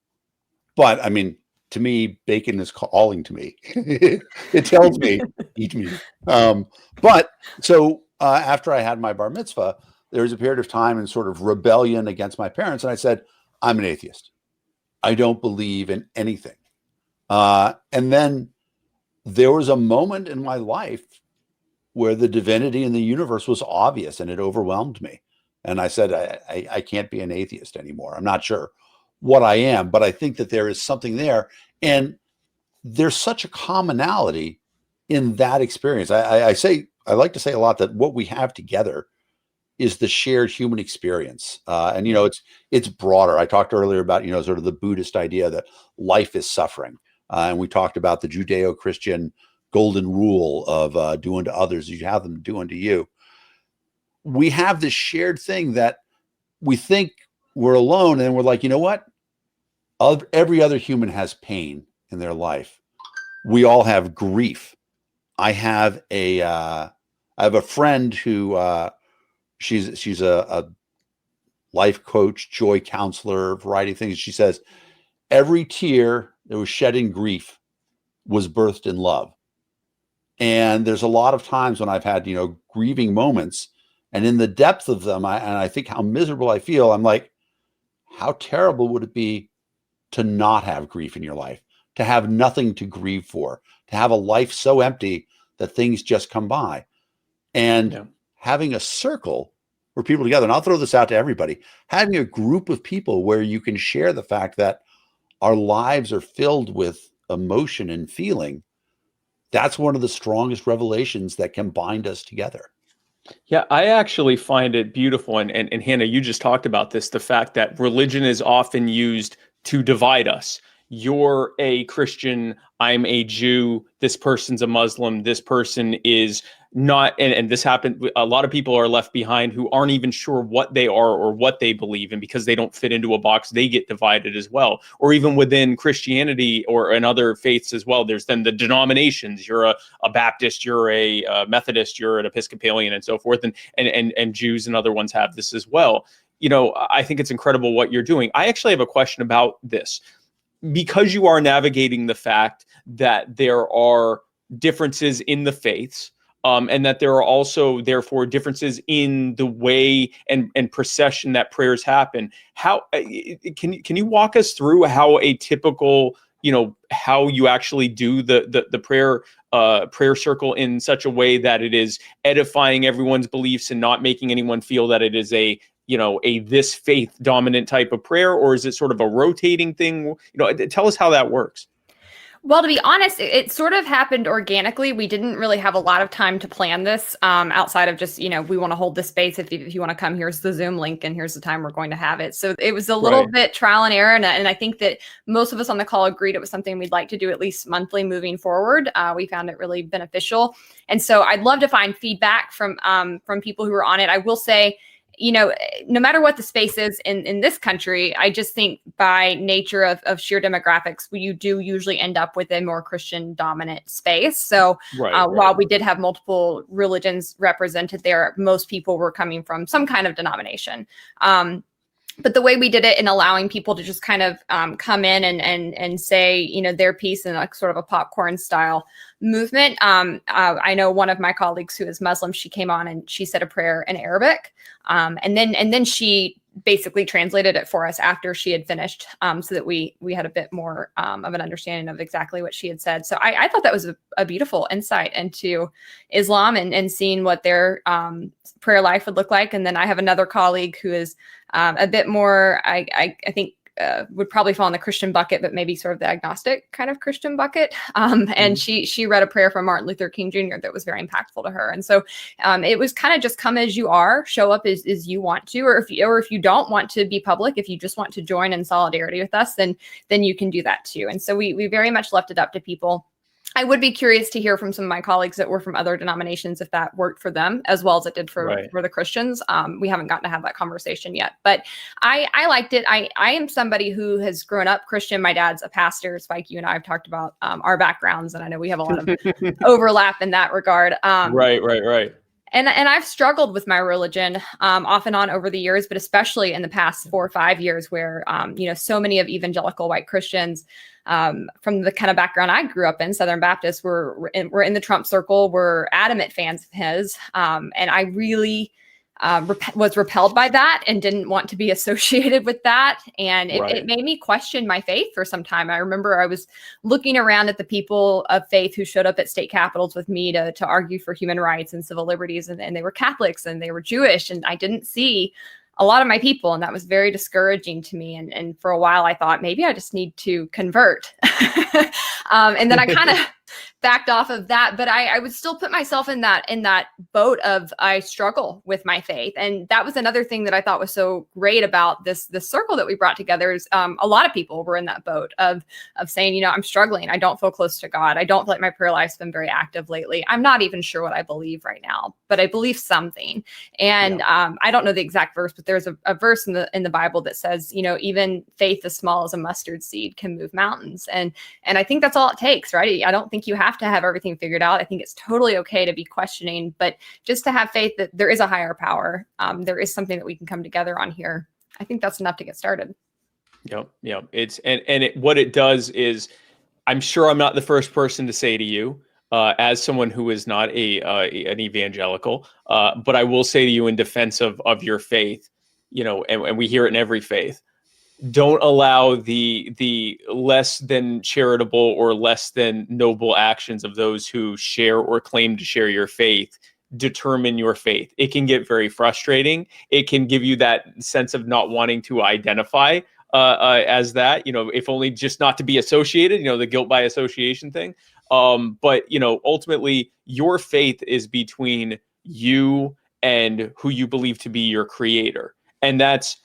but I mean, to me, bacon is calling to me. It tells me, eat me. But so after I had my bar mitzvah, there was a period of time in sort of rebellion against my parents, and I said, I'm an atheist. I don't believe in anything. And then there was a moment in my life where the divinity in the universe was obvious and it overwhelmed me. And I said, I can't be an atheist anymore. I'm not sure what I am, but I think that there is something there. And there's such a commonality in that experience. I like to say a lot that what we have together is the shared human experience. And, it's broader. I talked earlier about, sort of the Buddhist idea that life is suffering. And we talked about the Judeo-Christian golden rule of do unto others as you have them do unto you. We have this shared thing that we think we're alone, and we're like, you know what? Every other human has pain in their life. We all have grief. I have a friend who she's a life coach, joy counselor, variety of things. She says every tear that was shed in grief was birthed in love. And there's a lot of times when I've had, grieving moments, and in the depth of them, I think how miserable I feel. I'm like, how terrible would it be to not have grief in your life, to have nothing to grieve for, to have a life so empty that things just come by. And having a circle where people together, and I'll throw this out to everybody, having a group of people where you can share the fact that our lives are filled with emotion and feeling. That's one of the strongest revelations that can bind us together. Yeah, I actually find it beautiful. And Hannah, you just talked about this, the fact that religion is often used to divide us. You're a Christian, I'm a Jew, this person's a Muslim, this person is not, and this happened, a lot of people are left behind who aren't even sure what they are or what they believe in because they don't fit into a box, they get divided as well. Or even within Christianity or in other faiths as well, there's then the denominations. You're a Baptist, you're a Methodist, you're an Episcopalian and so forth, and Jews and other ones have this as well. I think it's incredible what you're doing. I actually have a question about this. Because you are navigating the fact that there are differences in the faiths, and that there are also, therefore, differences in the way and procession that prayers happen. How can you walk us through how a typical, how you actually do the prayer circle in such a way that it is edifying everyone's beliefs and not making anyone feel that it is a this faith dominant type of prayer, or is it sort of a rotating thing? Tell us how that works. Well, to be honest, it sort of happened organically. We didn't really have a lot of time to plan this outside of just, we want to hold this space. If you want to come, here's the Zoom link and here's the time we're going to have it. So it was a little bit trial and error. And I think that most of us on the call agreed it was something we'd like to do at least monthly moving forward. We found it really beneficial. And so I'd love to find feedback from people who are on it. I will say, no matter what the space is in this country, I just think by nature of sheer demographics, you do usually end up with a more Christian dominant space. So while we did have multiple religions represented there, most people were coming from some kind of denomination. But the way we did it in allowing people to just kind of come in and say, their piece in a sort of a popcorn style movement. I know one of my colleagues who is Muslim, she came on and she said a prayer in Arabic. And then she basically translated it for us after she had finished, so that we had a bit more of an understanding of exactly what she had said. So I thought that was a beautiful insight into Islam and seeing what their prayer life would look like. And then I have another colleague who is a bit more, I think, would probably fall in the Christian bucket, but maybe sort of the agnostic kind of Christian bucket. And she read a prayer from Martin Luther King Jr. that was very impactful to her. And so it was kind of just come as you are, show up as you want to, or if you don't want to be public, if you just want to join in solidarity with us, then you can do that too. And so we very much left it up to people I would be curious to hear from some of my colleagues that were from other denominations if that worked for them as well as it did for the Christians. We haven't gotten to have that conversation yet, but I liked it. I am somebody who has grown up Christian. My dad's a pastor. Spike, you and I have talked about our backgrounds, and I know we have a lot of overlap in that regard. Right. And I've struggled with my religion off and on over the years, but especially in the past 4 or 5 years where, so many of evangelical white Christians from the kind of background I grew up in, Southern Baptist, were in the Trump circle, were adamant fans of his. And I really was repelled by that and didn't want to be associated with that. And it made me question my faith for some time. I remember I was looking around at the people of faith who showed up at state capitals with me to argue for human rights and civil liberties. And they were Catholics and they were Jewish. And I didn't see a lot of my people. And that was very discouraging to me. And for a while, I thought maybe I just need to convert. And then I kind of backed off of that, but I would still put myself in that boat of I struggle with my faith. And that was another thing that I thought was so great about this circle that we brought together is a lot of people were in that boat of saying, I'm struggling. I don't feel close to God. I don't feel like my prayer life's been very active lately. I'm not even sure what I believe right now, but I believe something. And I don't know the exact verse, but there's a verse in the Bible that says, even faith as small as a mustard seed can move mountains. And I think that's all it takes, right? I don't think you have to have everything figured out. I think it's totally okay to be questioning, but just to have faith that there is a higher power. There is something that we can come together on here. I think that's enough to get started. Yep. It's what it does is, I'm sure I'm not the first person to say to you, as someone who is not an evangelical, but I will say to you in defense of your faith, and we hear it in every faith. Don't allow the less than charitable or less than noble actions of those who share or claim to share your faith determine your faith. It can get very frustrating. It can give you that sense of not wanting to identify as that, if only just not to be associated, the guilt by association thing. But, ultimately your faith is between you and who you believe to be your creator. And that's,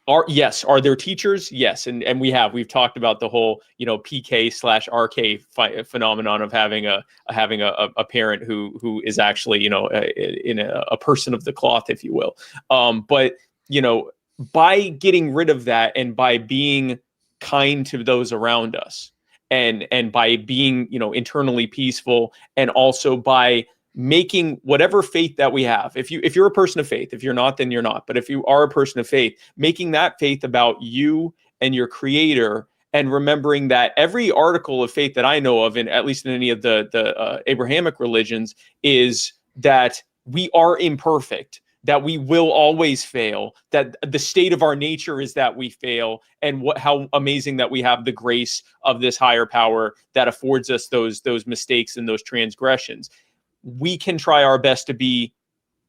are there teachers? Yes. And we've talked about the whole, PK/RK phenomenon of having a parent who is actually, in a person of the cloth, if you will. But, by getting rid of that and by being kind to those around us and by being, internally peaceful, and also by making whatever faith that we have, if you're a person of faith, if you're not, then you're not. But if you are a person of faith, making that faith about you and your creator, and remembering that every article of faith that I know of, at least in any of the Abrahamic religions, is that we are imperfect, that we will always fail, that the state of our nature is that we fail, and how amazing that we have the grace of this higher power that affords us those mistakes and those transgressions. We can try our best to be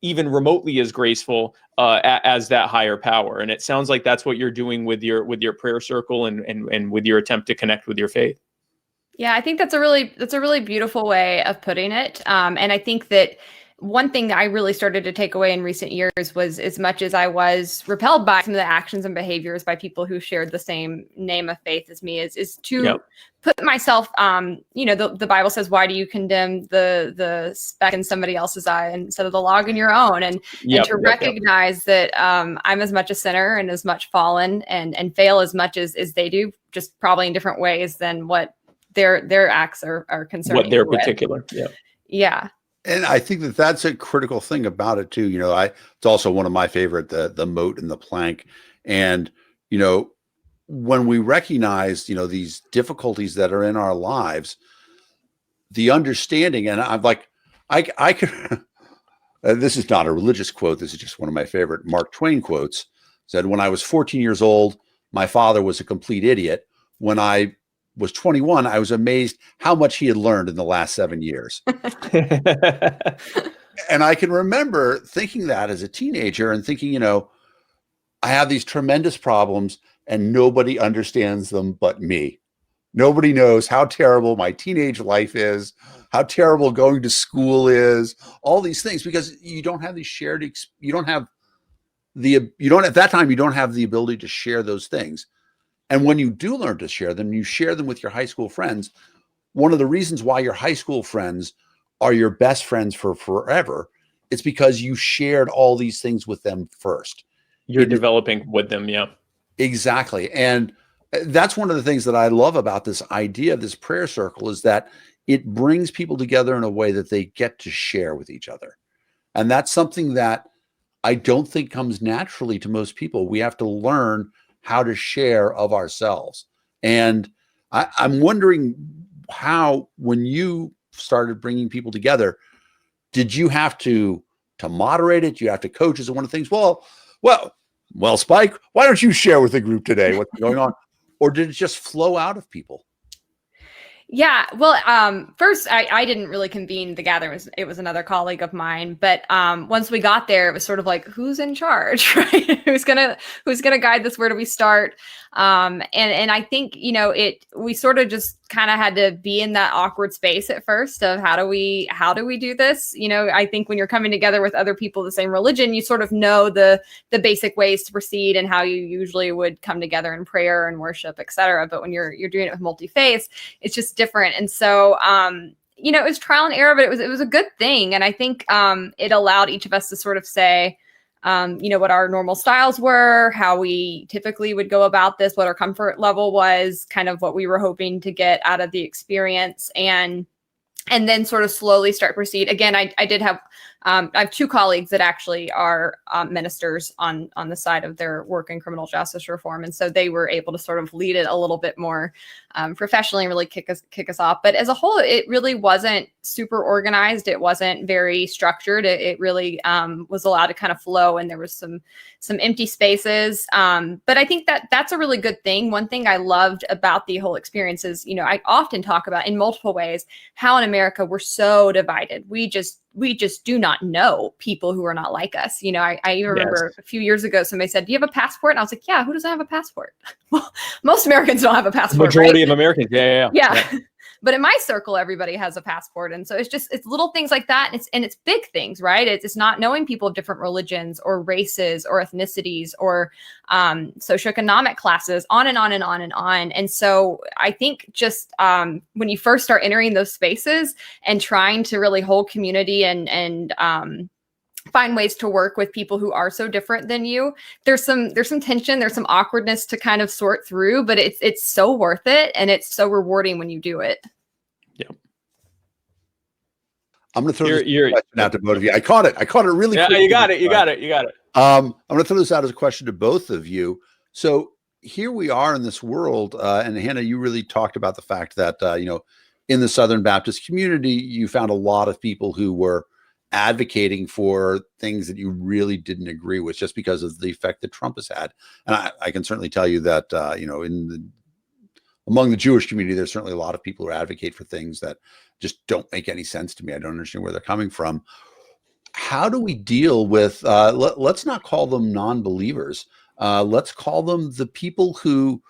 even remotely as graceful as that higher power. And it sounds like that's what you're doing with your prayer circle and with your attempt to connect with your faith. Yeah, I think that's a really beautiful way of putting it. And I think that one thing that I really started to take away in recent years was, as much as I was repelled by some of the actions and behaviors by people who shared the same name of faith as me, is to put myself, the Bible says, why do you condemn the speck in somebody else's eye instead of the log in your own? And to recognize that I'm as much a sinner and as much fallen and fail as much as they do, just probably in different ways than what their acts are concerned. What their particular. Yeah. And I think that's a critical thing about it too. It's also one of my favorite, the moat and the plank. And, when we recognize, these difficulties that are in our lives, the understanding, and I'm like, I could, this is not a religious quote. This is just one of my favorite Mark Twain quotes. Said, when I was 14 years old, my father was a complete idiot. When I was 21, I was amazed how much he had learned in the last 7 years. And I can remember thinking that as a teenager and thinking, I have these tremendous problems and nobody understands them but me. Nobody knows how terrible my teenage life is, how terrible going to school is, all these things, because you don't have these shared, you don't have the ability to share those things. And when you do learn to share them, you share them with your high school friends. one of the reasons why your high school friends are your best friends for forever. It's because you shared all these things with them first. You're developing with them. Yeah, exactly. And that's one of the things that I love about this idea of this prayer circle, is that it brings people together in a way that they get to share with each other. And that's something that I don't think comes naturally to most people. We have to learn how to share of ourselves. And I'm wondering how, when you started bringing people together, did you have to moderate it? Do you have to coach? Is it one of the things? Well, Spike, why don't you share with the group today what's going on? Or did it just flow out of people? Yeah, well, first I didn't really convene the gathering. It was another colleague of mine. But once we got there, it was sort of like, who's in charge, right? Who's gonna guide this? Where do we start? And I think, we sort of just kind of had to be in that awkward space at first of how do we do this? I think when you're coming together with other people of the same religion, you sort of know the basic ways to proceed and how you usually would come together in prayer and worship, etc. But when you're doing it with multi-faith, it's just different. And so it was trial and error, but it was a good thing. And I think it allowed each of us to sort of say, what our normal styles were, how we typically would go about this, what our comfort level was, kind of what we were hoping to get out of the experience, and then sort of slowly start proceed. Again, I did have I have two colleagues that actually are ministers on the side of their work in criminal justice reform, and so they were able to sort of lead it a little bit more professionally and really kick us off. But as a whole, it really wasn't super organized. It wasn't very structured. It really was allowed to kind of flow, and there was some empty spaces. But I think that's a really good thing. One thing I loved about the whole experience is, I often talk about in multiple ways how in America we're so divided. We just do not know people who are not like us. I remember a few years ago, somebody said, do you have a passport? And I was like, yeah, who doesn't have a passport? Well, most Americans don't have a passport. Majority of Americans. Yeah. But in my circle, everybody has a passport. And so it's little things like that. And it's big things, right? It's not knowing people of different religions or races or ethnicities or socioeconomic classes, on and on and on and on. And so I think just when you first start entering those spaces and trying to really hold community and find ways to work with people who are so different than you, there's some tension, there's some awkwardness to kind of sort through, but it's so worth it, and it's so rewarding when you do it. Yeah. I'm going to throw this question out to both of you. I caught it really quick. Yeah, you got it. I'm going to throw this out as a question to both of you. So here we are in this world, and Hannah, you really talked about the fact that, in the Southern Baptist community, you found a lot of people who were advocating for things that you really didn't agree with, just because of the effect that Trump has had. And I can certainly tell you that, among the Jewish community, there's certainly a lot of people who advocate for things that just don't make any sense to me. I don't understand where they're coming from. How do we deal with, let's not call them non-believers. Let's call them the people who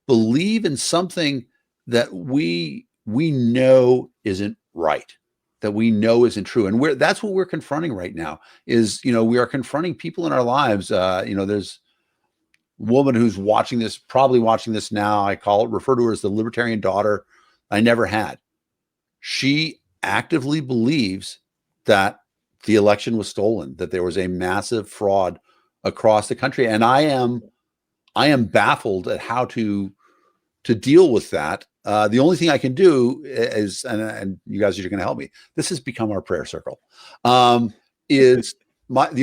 believe in something that we know isn't right, that we know isn't true. And that's what we're confronting right now is, we are confronting people in our lives. There's a woman who's probably watching this now. I refer to her as the libertarian daughter I never had. She actively believes that the election was stolen, that there was a massive fraud across the country. And I am baffled at how to deal with that. The only thing I can do is, and you guys are going to help me, this has become our prayer circle, the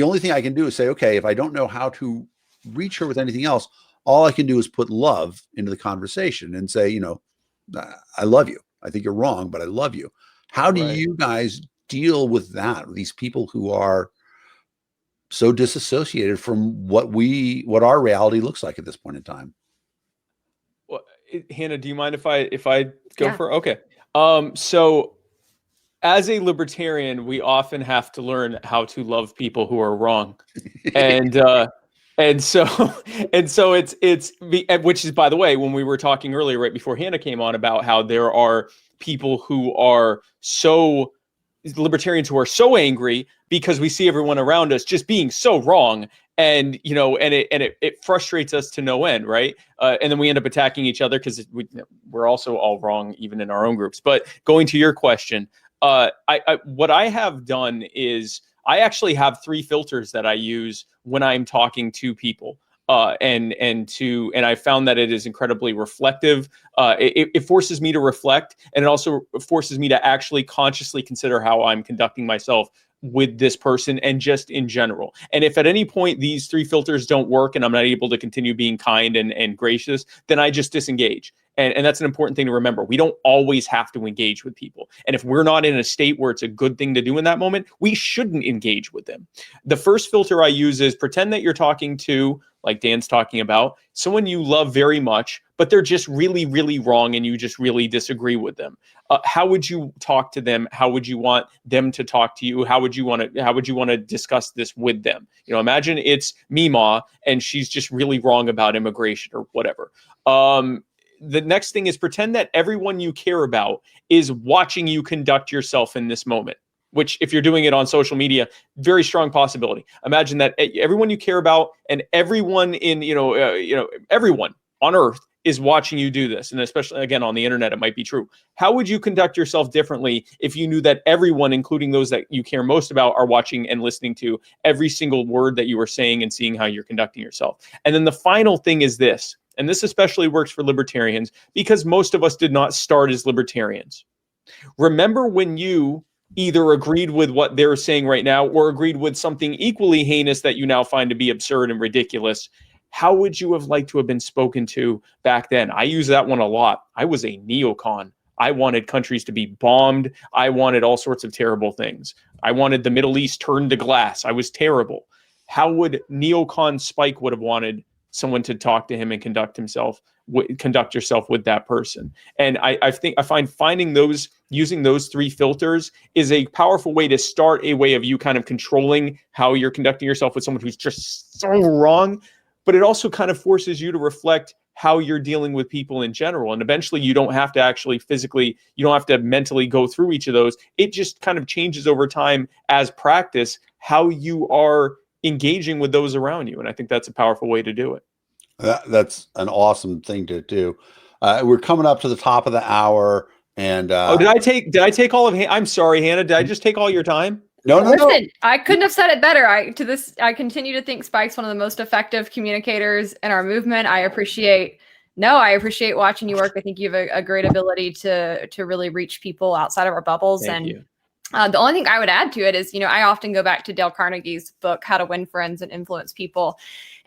only thing I can do is say, okay, if I don't know how to reach her with anything else, all I can do is put love into the conversation and say, I love you. I think you're wrong, but I love you. How do you guys deal with that? These people who are so disassociated from what our reality looks like at this point in time. Well, Hannah, do you mind if I go for it? Okay. So as a libertarian, we often have to learn how to love people who are wrong. And so it's which is, by the way, when we were talking earlier, right before Hannah came on, about how there are people who are so libertarians who are so angry because we see everyone around us just being so wrong, and it frustrates us to no end, right? And then we end up attacking each other because we're also all wrong, even in our own groups. But going to your question, what I have done is I actually have 3 filters that I use when I'm talking to people. And I found that it is incredibly reflective. It forces me to reflect, and it also forces me to actually consciously consider how I'm conducting myself with this person and just in general. And if at any point these 3 filters don't work and I'm not able to continue being kind and gracious, then I just disengage. And that's an important thing to remember. We don't always have to engage with people. And if we're not in a state where it's a good thing to do in that moment, we shouldn't engage with them. The first filter I use is pretend that you're talking to, like Dan's talking about, someone you love very much, but they're just really, really wrong and you just really disagree with them. How would you talk to them? How would you want them to talk to you? How would you want to discuss this with them? Imagine it's Mima and she's just really wrong about immigration or whatever. The next thing is pretend that everyone you care about is watching you conduct yourself in this moment, which if you're doing it on social media, very strong possibility. Imagine that everyone you care about and everyone everyone on earth is watching you do this. And especially, again, on the internet, it might be true. How would you conduct yourself differently if you knew that everyone, including those that you care most about, are watching and listening to every single word that you are saying and seeing how you're conducting yourself? And then the final thing is this, and this especially works for libertarians because most of us did not start as libertarians. Remember when you either agreed with what they're saying right now or agreed with something equally heinous that you now find to be absurd and ridiculous. How would you have liked to have been spoken to back then? I use that one a lot. I was a neocon. I wanted countries to be bombed. I wanted all sorts of terrible things. I wanted the Middle East turned to glass. I was terrible. How would neocon Spike would have wanted someone to talk to him and conduct yourself with that person? And I find using those 3 filters is a powerful way to start a way of you kind of controlling how you're conducting yourself with someone who's just so wrong. But it also kind of forces you to reflect how you're dealing with people in general. And eventually you don't have to actually you don't have to mentally go through each of those. It just kind of changes over time as practice, how you are engaging with those around you. And I think that's a powerful way to do it. That's an awesome thing to do. We're coming up to the top of the hour. And did I take all of, I'm sorry, Hannah, did I just take all your time? No. Listen, I couldn't have said it better. I continue to think Spike's one of the most effective communicators in our movement. I appreciate watching you work. I think you have a great ability to really reach people outside of our bubbles. Thank you. The only thing I would add to it is, I often go back to Dale Carnegie's book, How to Win Friends and Influence People.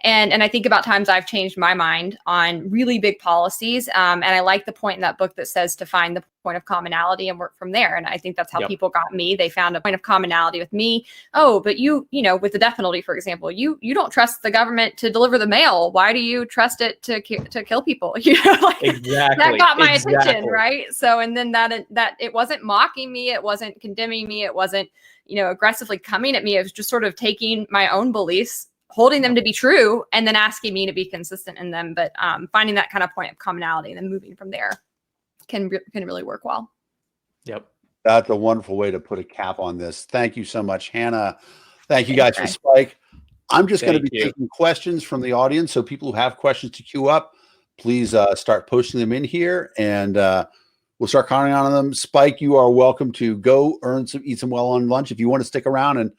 And I think about times I've changed my mind on really big policies. And I like the point in that book that says to find the point of commonality and work from there. And I think that's how people got me. They found a point of commonality with me. Oh, but you with the death penalty, for example, you don't trust the government to deliver the mail. Why do you trust it to kill people? Exactly. That got my attention, right? So, and then that it wasn't mocking me. It wasn't condemning me. It wasn't, aggressively coming at me. It was just sort of taking my own beliefs, holding them to be true, and then asking me to be consistent in them. But finding that kind of point of commonality and then moving from there can really work well. Yep. That's a wonderful way to put a cap on this. Thank you so much, Hannah. Thank you guys for Spike. I'm just going to be taking questions from the audience. So people who have questions to queue up, please start posting them in here, and we'll start commenting on them. Spike, you are welcome to go eat some well-earned lunch. If you want to stick around and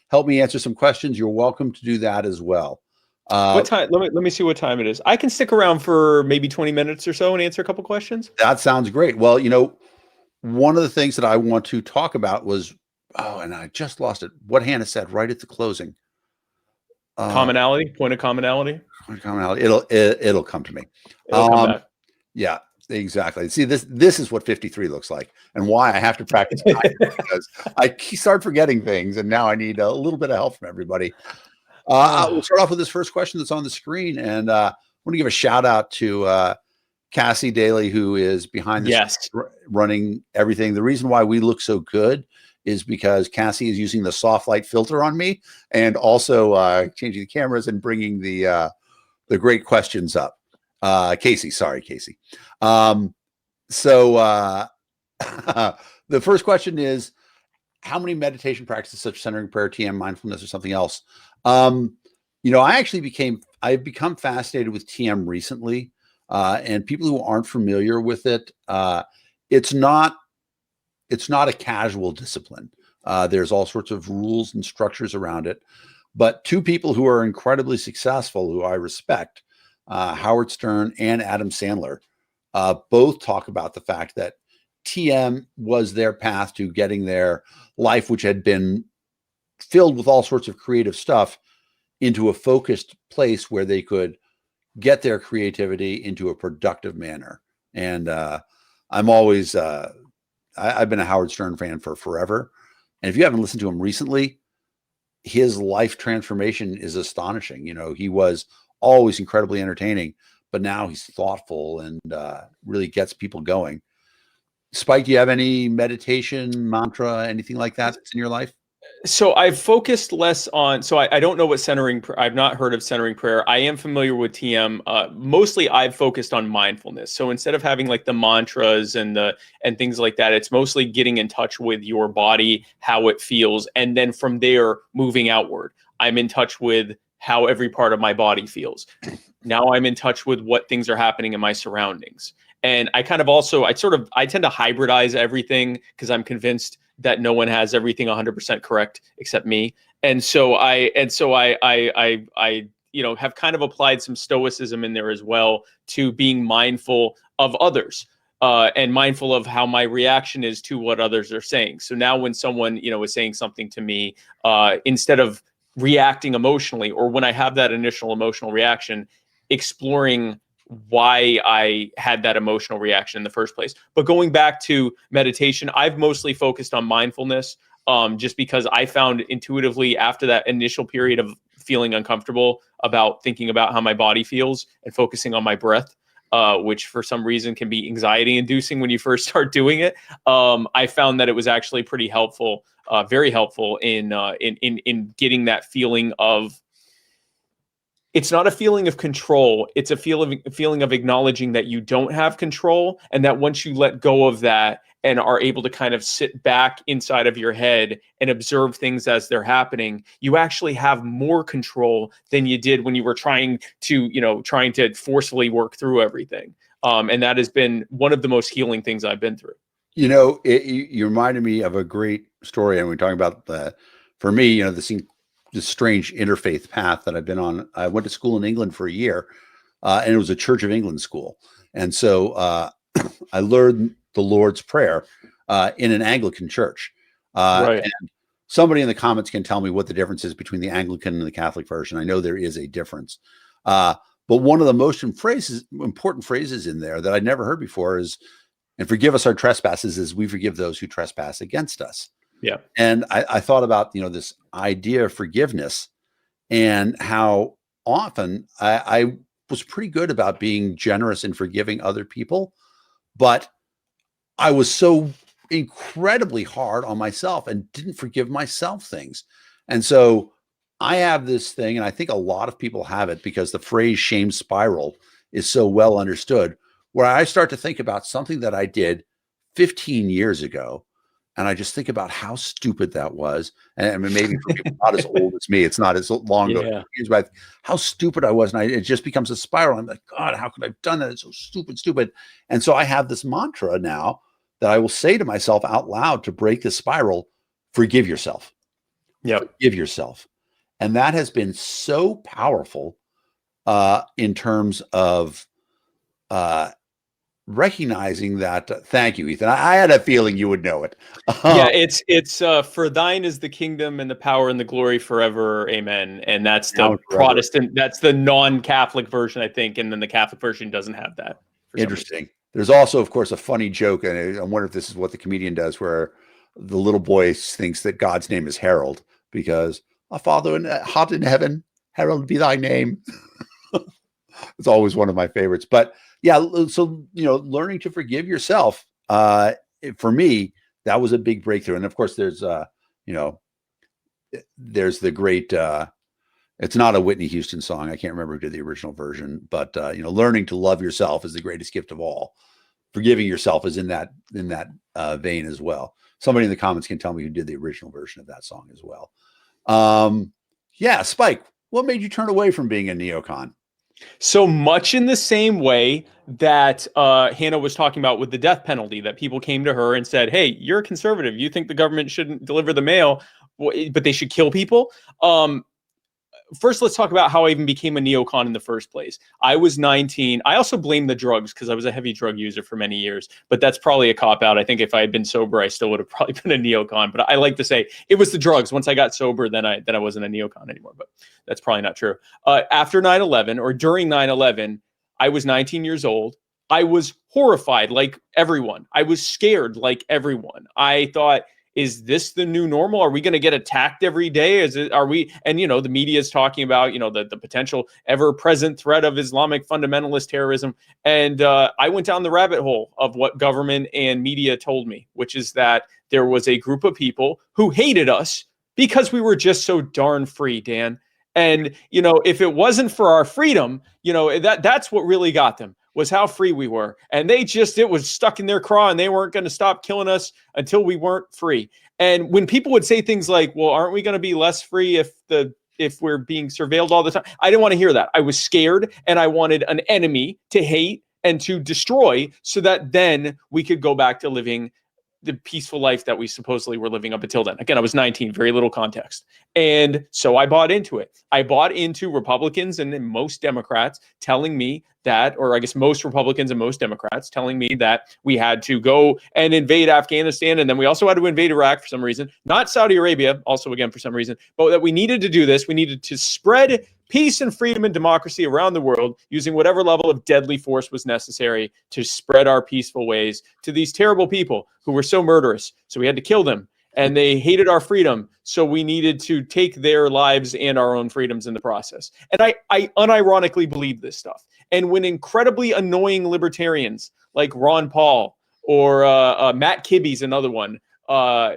help me answer some questions, you're welcome to do that as well. What time? Let me see what time it is. I can stick around for maybe 20 minutes or so and answer a couple questions. That sounds great. Well, one of the things that I want to talk about was, and I just lost it, what Hannah said right at the closing. Commonality, point of commonality. It'll come to me. It'll come back. Yeah, exactly. See, this is what 53 looks like, and why I have to practice because I start forgetting things, and now I need a little bit of help from everybody. We'll start off with this first question that's on the screen, and I want to give a shout out to Cassie Daly, who is behind this, running everything. The reason why we look so good is because Cassie is using the soft light filter on me, and also changing the cameras and bringing the great questions up. Casey. So the first question is, how many meditation practices such as centering prayer, TM, mindfulness, or something else? I've become fascinated with TM recently, and people who aren't familiar with it, it's not a casual discipline. There's all sorts of rules and structures around it. But two people who are incredibly successful, who I respect, Howard Stern and Adam Sandler, both talk about the fact that TM was their path to getting their life, which had been filled with all sorts of creative stuff, into a focused place where they could get their creativity into a productive manner. And I'm always, I've been a Howard Stern fan for forever. And if you haven't listened to him recently, his life transformation is astonishing. He was always incredibly entertaining, but now he's thoughtful and really gets people going. Spike, do you have any meditation, mantra, anything like that that's in your life? So I've focused less on, I don't know what centering, I've not heard of centering prayer. I am familiar with TM. Mostly I've focused on mindfulness. So instead of having like the mantras and things like that, it's mostly getting in touch with your body, how it feels. And then from there, moving outward. I'm in touch with how every part of my body feels. Now I'm in touch with what things are happening in my surroundings. And I kind of also, I tend to hybridize everything because I'm convinced that no one has everything 100% correct except me. And so I have kind of applied some stoicism in there as well to being mindful of others and mindful of how my reaction is to what others are saying. So now when someone, is saying something to me, instead of reacting emotionally, or when I have that initial emotional reaction, exploring why I had that emotional reaction in the first place. But going back to meditation, I've mostly focused on mindfulness, just because I found intuitively after that initial period of feeling uncomfortable about thinking about how my body feels and focusing on my breath, which for some reason can be anxiety inducing when you first start doing it. I found that it was actually pretty helpful, very helpful in getting that feeling of, it's not a feeling of control. It's a feeling of acknowledging that you don't have control, and that once you let go of that and are able to kind of sit back inside of your head and observe things as they're happening, you actually have more control than you did when you were trying to forcefully work through everything. And that has been one of the most healing things I've been through. You reminded me of a great story, and we're talking about for me, this strange interfaith path that I've been on. I went to school in England for a year, and it was a Church of England school. And so I learned the Lord's Prayer in an Anglican church. Right. And somebody in the comments can tell me what the difference is between the Anglican and the Catholic version. I know there is a difference. But one of the most important phrases in there that I'd never heard before is, and forgive us our trespasses as we forgive those who trespass against us. Yeah. And I thought about, this idea of forgiveness and how often I was pretty good about being generous and forgiving other people, but I was so incredibly hard on myself and didn't forgive myself things. And so I have this thing, and I think a lot of people have it because the phrase shame spiral is so well understood, where I start to think about something that I did 15 years ago. And I just think about how stupid that was. And I mean, maybe for people not as old as me, it's not as long ago, but how stupid I was. And it just becomes a spiral. I'm like, God, how could I have done that? It's so stupid. And so I have this mantra now that I will say to myself out loud to break this spiral: forgive yourself. Yeah. Forgive yourself. And that has been so powerful in terms of recognizing that. Thank you, Ethan. I had a feeling you would know it. Yeah, it's for thine is the kingdom and the power and the glory forever, amen. And that's the Protestant, that's the non-Catholic version, I think, and then the Catholic version doesn't have that. Interesting. There's also, of course, a funny joke, and I wonder if this is what the comedian does, where the little boy thinks that God's name is Harold because our Father art in heaven, hallowed be thy name. It's always one of my favorites. But yeah, so, learning to forgive yourself, for me, that was a big breakthrough. And of course, there's the great, it's not a Whitney Houston song. I can't remember who did the original version, but, learning to love yourself is the greatest gift of all. Forgiving yourself is in that vein as well. somebody in the comments can tell me who did the original version of that song as well. Yeah, Spike, what made you turn away from being a neocon? So much in the same way that Hannah was talking about with the death penalty, that people came to her and said, hey, you're a conservative. You think the government shouldn't deliver the mail, but they should kill people. First, let's talk about how I even became a neocon in the first place. I was 19. I also blame the drugs because I was a heavy drug user for many years, but that's probably a cop-out. I think if I had been sober, I still would have probably been a neocon, but I like to say it was the drugs. Once I got sober, then I wasn't a neocon anymore, but that's probably not true. After 9/11 or during 9/11, I was 19 years old. I was horrified like everyone. I was scared like everyone. I thought, is this the new normal? Are we going to get attacked every day? And the media is talking about, the potential ever-present threat of Islamic fundamentalist terrorism. And I went down the rabbit hole of what government and media told me, which is that there was a group of people who hated us because we were just so darn free, Dan. And, if it wasn't for our freedom, that's what really got them, was how free we were. And it was stuck in their craw, and they weren't going to stop killing us until we weren't free. And when people would say things like, well, aren't we going to be less free if we're being surveilled all the time? I didn't want to hear that. I was scared, and I wanted an enemy to hate and to destroy so that then we could go back to living the peaceful life that we supposedly were living up until then. Again, I was 19, very little context. And so I bought into it. I bought into Republicans and most Democrats telling me that, or I guess most Republicans and most Democrats telling me that we had to go and invade Afghanistan. And then we also had to invade Iraq for some reason, not Saudi Arabia, also again, for some reason, but that we needed to do this. We needed to spread peace and freedom and democracy around the world using whatever level of deadly force was necessary to spread our peaceful ways to these terrible people who were so murderous. So we had to kill them, and they hated our freedom. So we needed to take their lives and our own freedoms in the process. And I unironically believe this stuff. And when incredibly annoying libertarians like Ron Paul or Matt Kibbe's another one,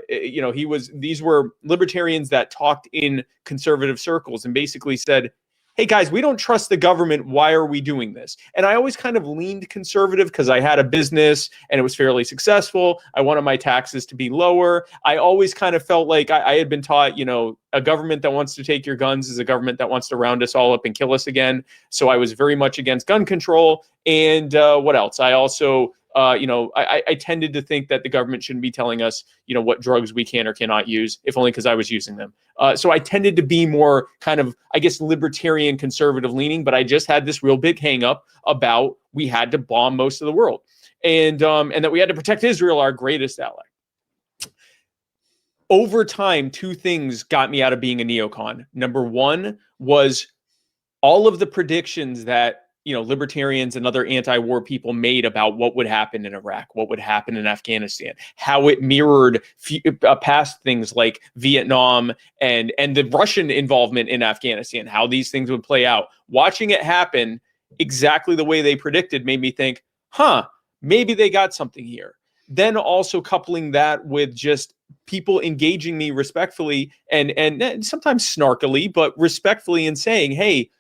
these were libertarians that talked in conservative circles and basically said, hey guys, we don't trust the government. Why are we doing this? And I always kind of leaned conservative because I had a business and it was fairly successful. I wanted my taxes to be lower. I always kind of felt like I had been taught, a government that wants to take your guns is a government that wants to round us all up and kill us again. So I was very much against gun control. And what else? I also I tended to think that the government shouldn't be telling us, what drugs we can or cannot use, if only because I was using them. So I tended to be more kind of, I guess, libertarian conservative leaning, but I just had this real big hang up about we had to bomb most of the world and that we had to protect Israel, our greatest ally. Over time, two things got me out of being a neocon. Number one was all of the predictions that libertarians and other anti-war people made about what would happen in Iraq, what would happen in Afghanistan, how it mirrored past things like Vietnam and the Russian involvement in Afghanistan, how these things would play out. Watching it happen exactly the way they predicted made me think, maybe they got something here. Then also coupling that with just people engaging me respectfully and sometimes snarkily, but respectfully, and saying, hey,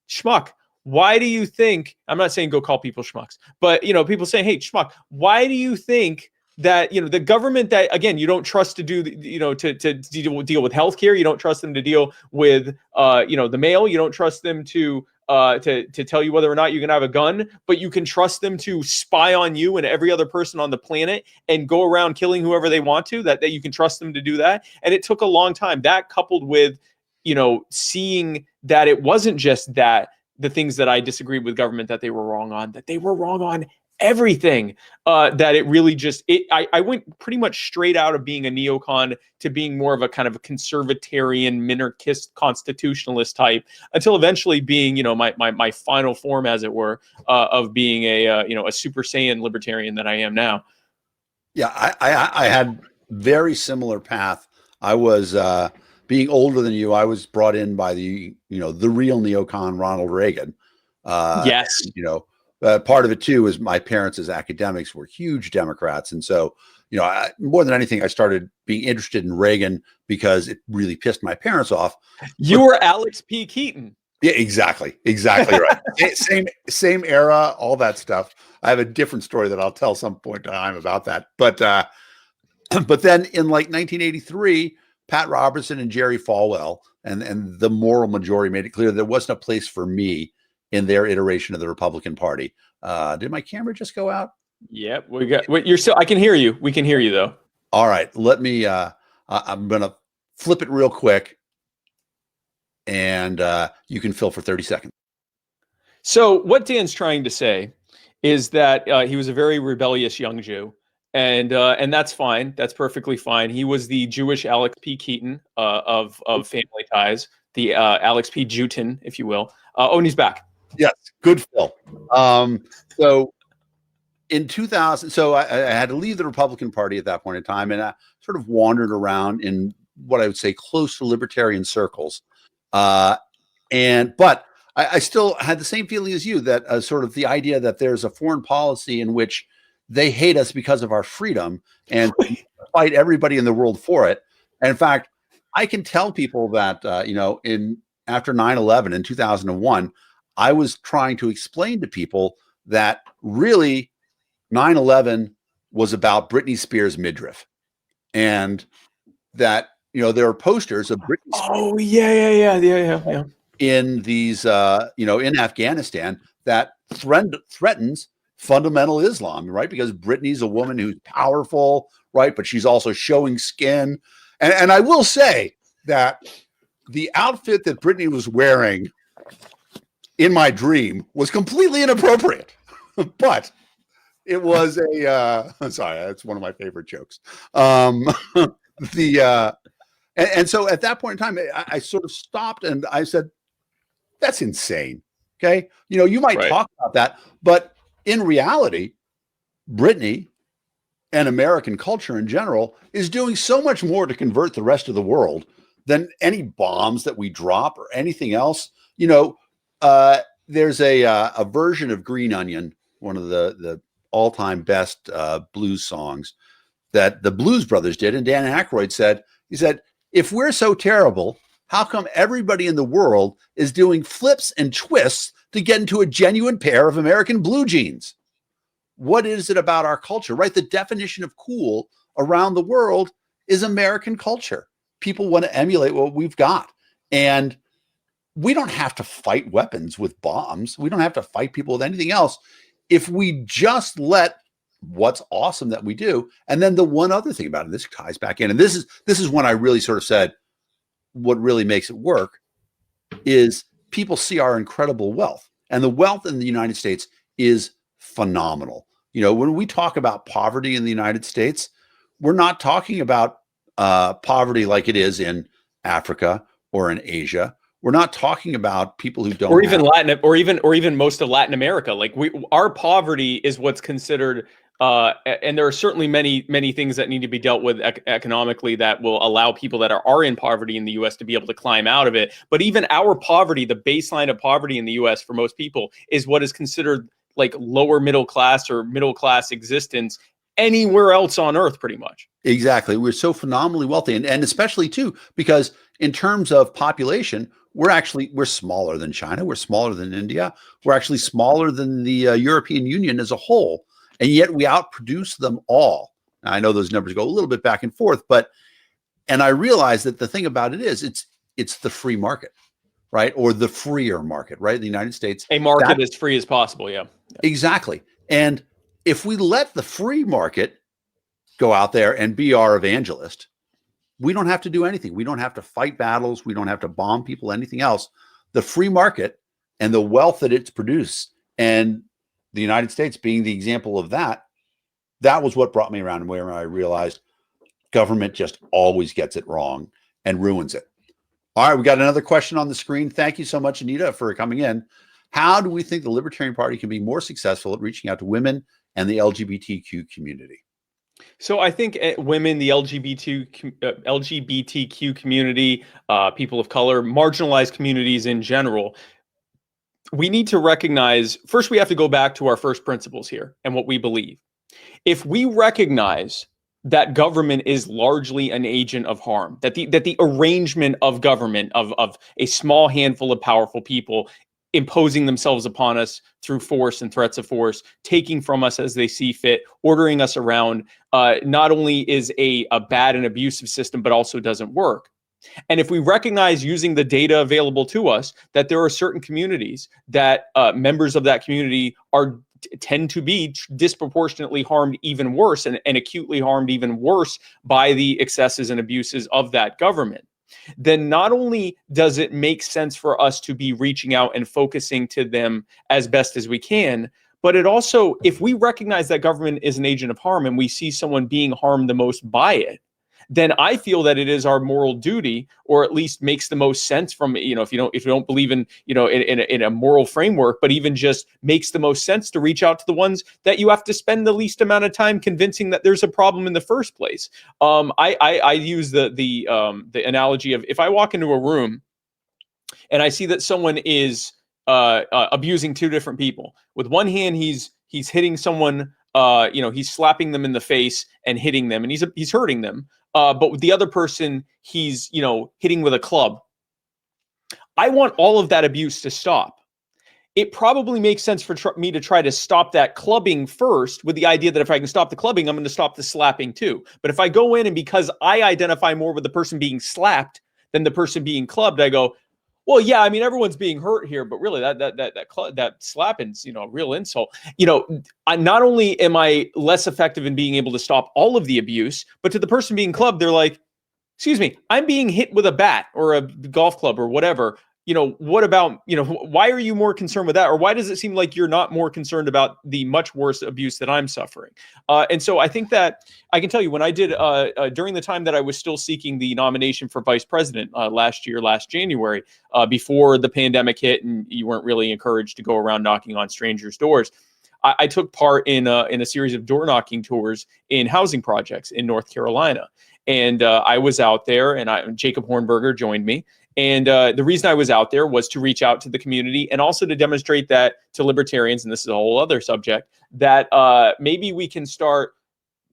schmuck, why do you think, I'm not saying go call people schmucks, but, people saying, hey, schmuck, why do you think that, the government that, again, you don't trust to do, to deal with healthcare, you don't trust them to deal with, the mail, you don't trust them to tell you whether or not you can have a gun, but you can trust them to spy on you and every other person on the planet and go around killing whoever they want to, that you can trust them to do that. And it took a long time. That coupled with, seeing that it wasn't just that, the things that I disagreed with government that they were wrong on, that they were wrong on everything, that it really just, I went pretty much straight out of being a neocon to being more of a kind of a conservatarian, minarchist, constitutionalist type, until eventually being, my final form, as it were, of being a Super Saiyan libertarian that I am now. Yeah, I had very similar path. I was, being older than you, I was brought in by the real neocon, Ronald Reagan. Yes. Part of it too is my parents as academics were huge Democrats. And so, more than anything, I started being interested in Reagan because it really pissed my parents off. You were Alex P. Keaton. Yeah, exactly right. Same era, all that stuff. I have a different story that I'll tell some point in time about that. But But then in like 1983, Pat Robertson and Jerry Falwell and the moral majority made it clear there wasn't a place for me in their iteration of the Republican Party. Did my camera just go out? Yep, we got. Wait, you're still. I can hear you. We can hear you though. All right, let me. I'm gonna flip it real quick, and you can fill for 30 seconds. So what Dan's trying to say is that he was a very rebellious young Jew, and that's fine. That's perfectly fine. He was the Jewish Alex P. Keaton of Family Ties, the Alex P. Jewton, if you will. And he's back. Yes, good Phil. So in 2000, so I had to leave the Republican Party at that point in time, and I sort of wandered around in what I would say close to libertarian circles. But I still had the same feeling as you, that sort of the idea that there's a foreign policy in which they hate us because of our freedom and fight everybody in the world for it. And in fact, I can tell people that, after 9/11 in 2001, I was trying to explain to people that really 9/11 was about Britney Spears' midriff, and that, there are posters of Britney Spears. Oh, yeah. In these, in Afghanistan that threatens fundamental Islam, right? Because Britney's a woman who's powerful, right? But she's also showing skin. And I will say that the outfit that Britney was wearing in my dream was completely inappropriate, but it was sorry, that's one of my favorite jokes. And so at that point in time, I sort of stopped and I said, that's insane. Okay. You might talk about that, but in reality, Britney and American culture in general is doing so much more to convert the rest of the world than any bombs that we drop or anything else. There's a version of Green Onion, one of the all-time best blues songs that the Blues Brothers did. And Dan Aykroyd said, if we're so terrible, how come everybody in the world is doing flips and twists to get into a genuine pair of American blue jeans? What is it about our culture, right? The definition of cool around the world is American culture. People want to emulate what we've got. And we don't have to fight weapons with bombs. We don't have to fight people with anything else. If we just let what's awesome that we do. And then the one other thing about it, this ties back in, and this is when I really sort of said, what really makes it work is people see our incredible wealth, and the wealth in the United States is phenomenal. When we talk about poverty in the United States, we're not talking about poverty like it is in Africa or in Asia. We're not talking about people who don't, or even Latin, or even most of Latin America. Like our poverty is what's considered. And there are certainly many things that need to be dealt with economically that will allow people that are in poverty in the U.S. to be able to climb out of it. But even our poverty, the baseline of poverty in the U.S. for most people, is what is considered like lower middle class or middle class existence anywhere else on earth, pretty much. Exactly. We're so phenomenally wealthy, and especially too, because in terms of population, we're smaller than China. We're smaller than India. We're actually smaller than the European Union as a whole. And yet we outproduce them all. Now, I know those numbers go a little bit back and forth, and I realize that the thing about it is it's the free market, right? Or the freer market, right? The United States. A market as free as possible. Yeah. Exactly. And if we let the free market go out there and be our evangelist, we don't have to do anything. We don't have to fight battles. We don't have to bomb people, anything else. The free market and the wealth that it's produced, and the United States being the example of that was what brought me around, where I realized government just always gets it wrong and ruins it. All right, we got another question on the screen. Thank you so much, Anita, for coming in. How do we think the Libertarian Party can be more successful at reaching out to women and the LGBTQ community? So I think women, the LGBTQ community, people of color, marginalized communities in general, we need to recognize, first we have to go back to our first principles here and what we believe. If we recognize that government is largely an agent of harm, that the arrangement of government, of a small handful of powerful people, imposing themselves upon us through force and threats of force, taking from us as they see fit, ordering us around, not only is a bad and abusive system, but also doesn't work. And if we recognize using the data available to us that there are certain communities that members of that community tend to be disproportionately harmed even worse and acutely harmed even worse by the excesses and abuses of that government, then not only does it make sense for us to be reaching out and focusing to them as best as we can, but it also, if we recognize that government is an agent of harm and we see someone being harmed the most by it, then I feel that it is our moral duty, or at least makes the most sense from, if you don't believe in, in a moral framework, but even just makes the most sense to reach out to the ones that you have to spend the least amount of time convincing that there's a problem in the first place. I use the analogy of, if I walk into a room and I see that someone is abusing two different people. With one hand, he's hitting someone, he's slapping them in the face and hitting them, and he's hurting them. But with the other person, he's, hitting with a club. I want all of that abuse to stop. It probably makes sense for me to try to stop that clubbing first, with the idea that if I can stop the clubbing, I'm going to stop the slapping too. But if I go in and because I identify more with the person being slapped than the person being clubbed, I go, well, yeah, I mean, everyone's being hurt here, but really that slapping's, a real insult. Not only am I less effective in being able to stop all of the abuse, but to the person being clubbed, they're like, excuse me, I'm being hit with a bat or a golf club or whatever. What about, why are you more concerned with that? Or why does it seem like you're not more concerned about the much worse abuse that I'm suffering? And so I think that I can tell you, when I did, during the time that I was still seeking the nomination for vice president last January, before the pandemic hit and you weren't really encouraged to go around knocking on strangers' doors, I took part in a series of door knocking tours in housing projects in North Carolina. And I was out there, and Jacob Hornberger joined me. And the reason I was out there was to reach out to the community and also to demonstrate that to libertarians, and this is a whole other subject, that maybe we can start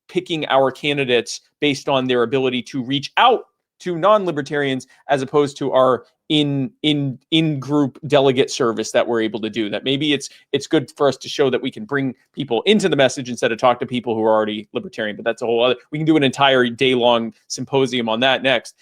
picking our candidates based on their ability to reach out to non-libertarians, as opposed to our in-group delegate service that we're able to do. That maybe it's good for us to show that we can bring people into the message instead of talk to people who are already libertarian. But that's a whole other, we can do an entire day-long symposium on that next.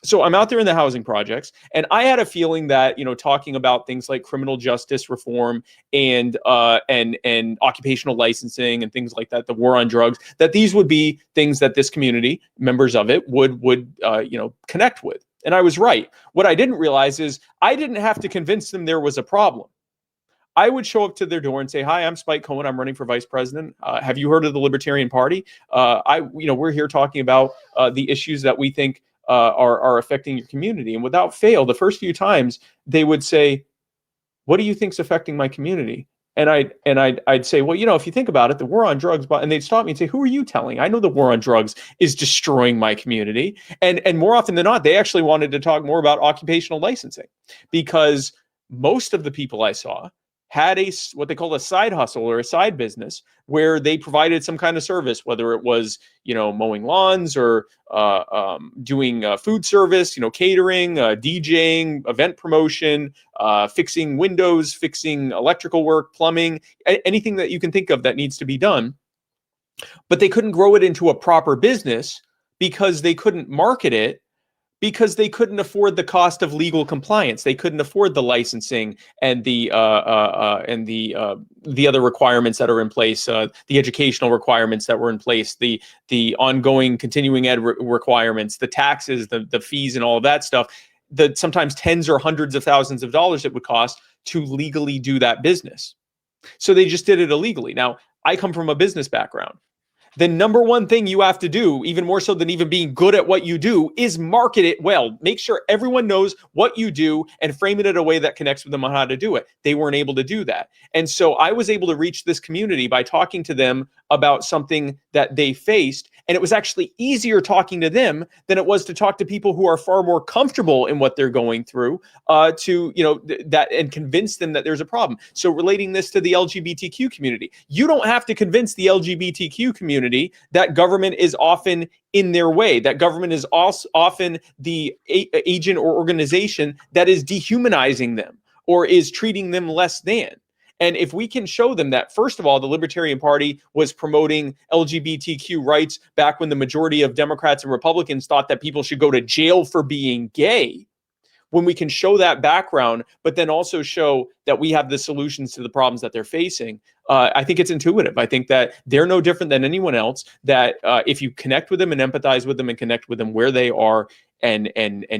So I'm out there in the housing projects, and I had a feeling that, talking about things like criminal justice reform and occupational licensing and things like that, the war on drugs, that these would be things that this community, members of it, would connect with. And I was right. What I didn't realize is I didn't have to convince them there was a problem. I would show up to their door and say, "Hi, I'm Spike Cohen. I'm running for vice president. Have you heard of the Libertarian Party? We're here talking about the issues that we think are affecting your community." And without fail, the first few times they would say, "What do you think's affecting my community?" And I'd say, "Well, if you think about it, the war on drugs," and they'd stop me and say, "Who are you telling? I know the war on drugs is destroying my community." And more often than not, they actually wanted to talk more about occupational licensing, because most of the people I saw had what they call a side hustle or a side business where they provided some kind of service, whether it was, mowing lawns or doing food service, catering, DJing, event promotion, fixing windows, fixing electrical work, plumbing, anything that you can think of that needs to be done. But they couldn't grow it into a proper business because they couldn't market it, because they couldn't afford the cost of legal compliance. They couldn't afford the licensing and the other requirements that are in place, the educational requirements that were in place, the ongoing continuing ed requirements, the taxes, the fees, and all of that stuff. That sometimes tens or hundreds of thousands of dollars it would cost to legally do that business. So they just did it illegally. Now, I come from a business background. The number one thing you have to do, even more so than even being good at what you do, is market it well. Make sure everyone knows what you do and frame it in a way that connects with them on how to do it. They weren't able to do that. And so I was able to reach this community by talking to them about something that they faced. And it was actually easier talking to them than it was to talk to people who are far more comfortable in what they're going through, that, and convince them that there's a problem. So relating this to the LGBTQ community, you don't have to convince the LGBTQ community that government is often in their way, that government is also often the agent or organization that is dehumanizing them, or is treating them less than. And if we can show them that, first of all, the Libertarian Party was promoting LGBTQ rights back when the majority of Democrats and Republicans thought that people should go to jail for being gay, when we can show that background, but then also show that we have the solutions to the problems that they're facing, I think it's intuitive. I think that they're no different than anyone else, that if you connect with them and empathize with them and connect with them where they are and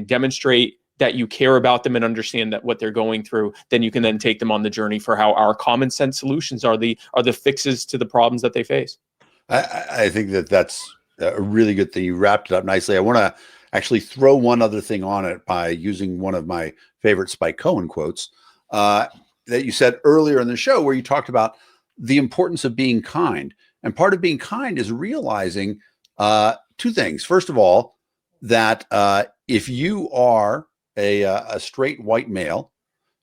demonstrate that you care about them and understand that what they're going through, then you can then take them on the journey for how our common sense solutions are the fixes to the problems that they face. I think that a really good thing. You wrapped it up nicely. I want to actually throw one other thing on it by using one of my favorite Spike Cohen quotes that you said earlier in the show, where you talked about the importance of being kind. And part of being kind is realizing two things. First of all, that if you are a straight white male,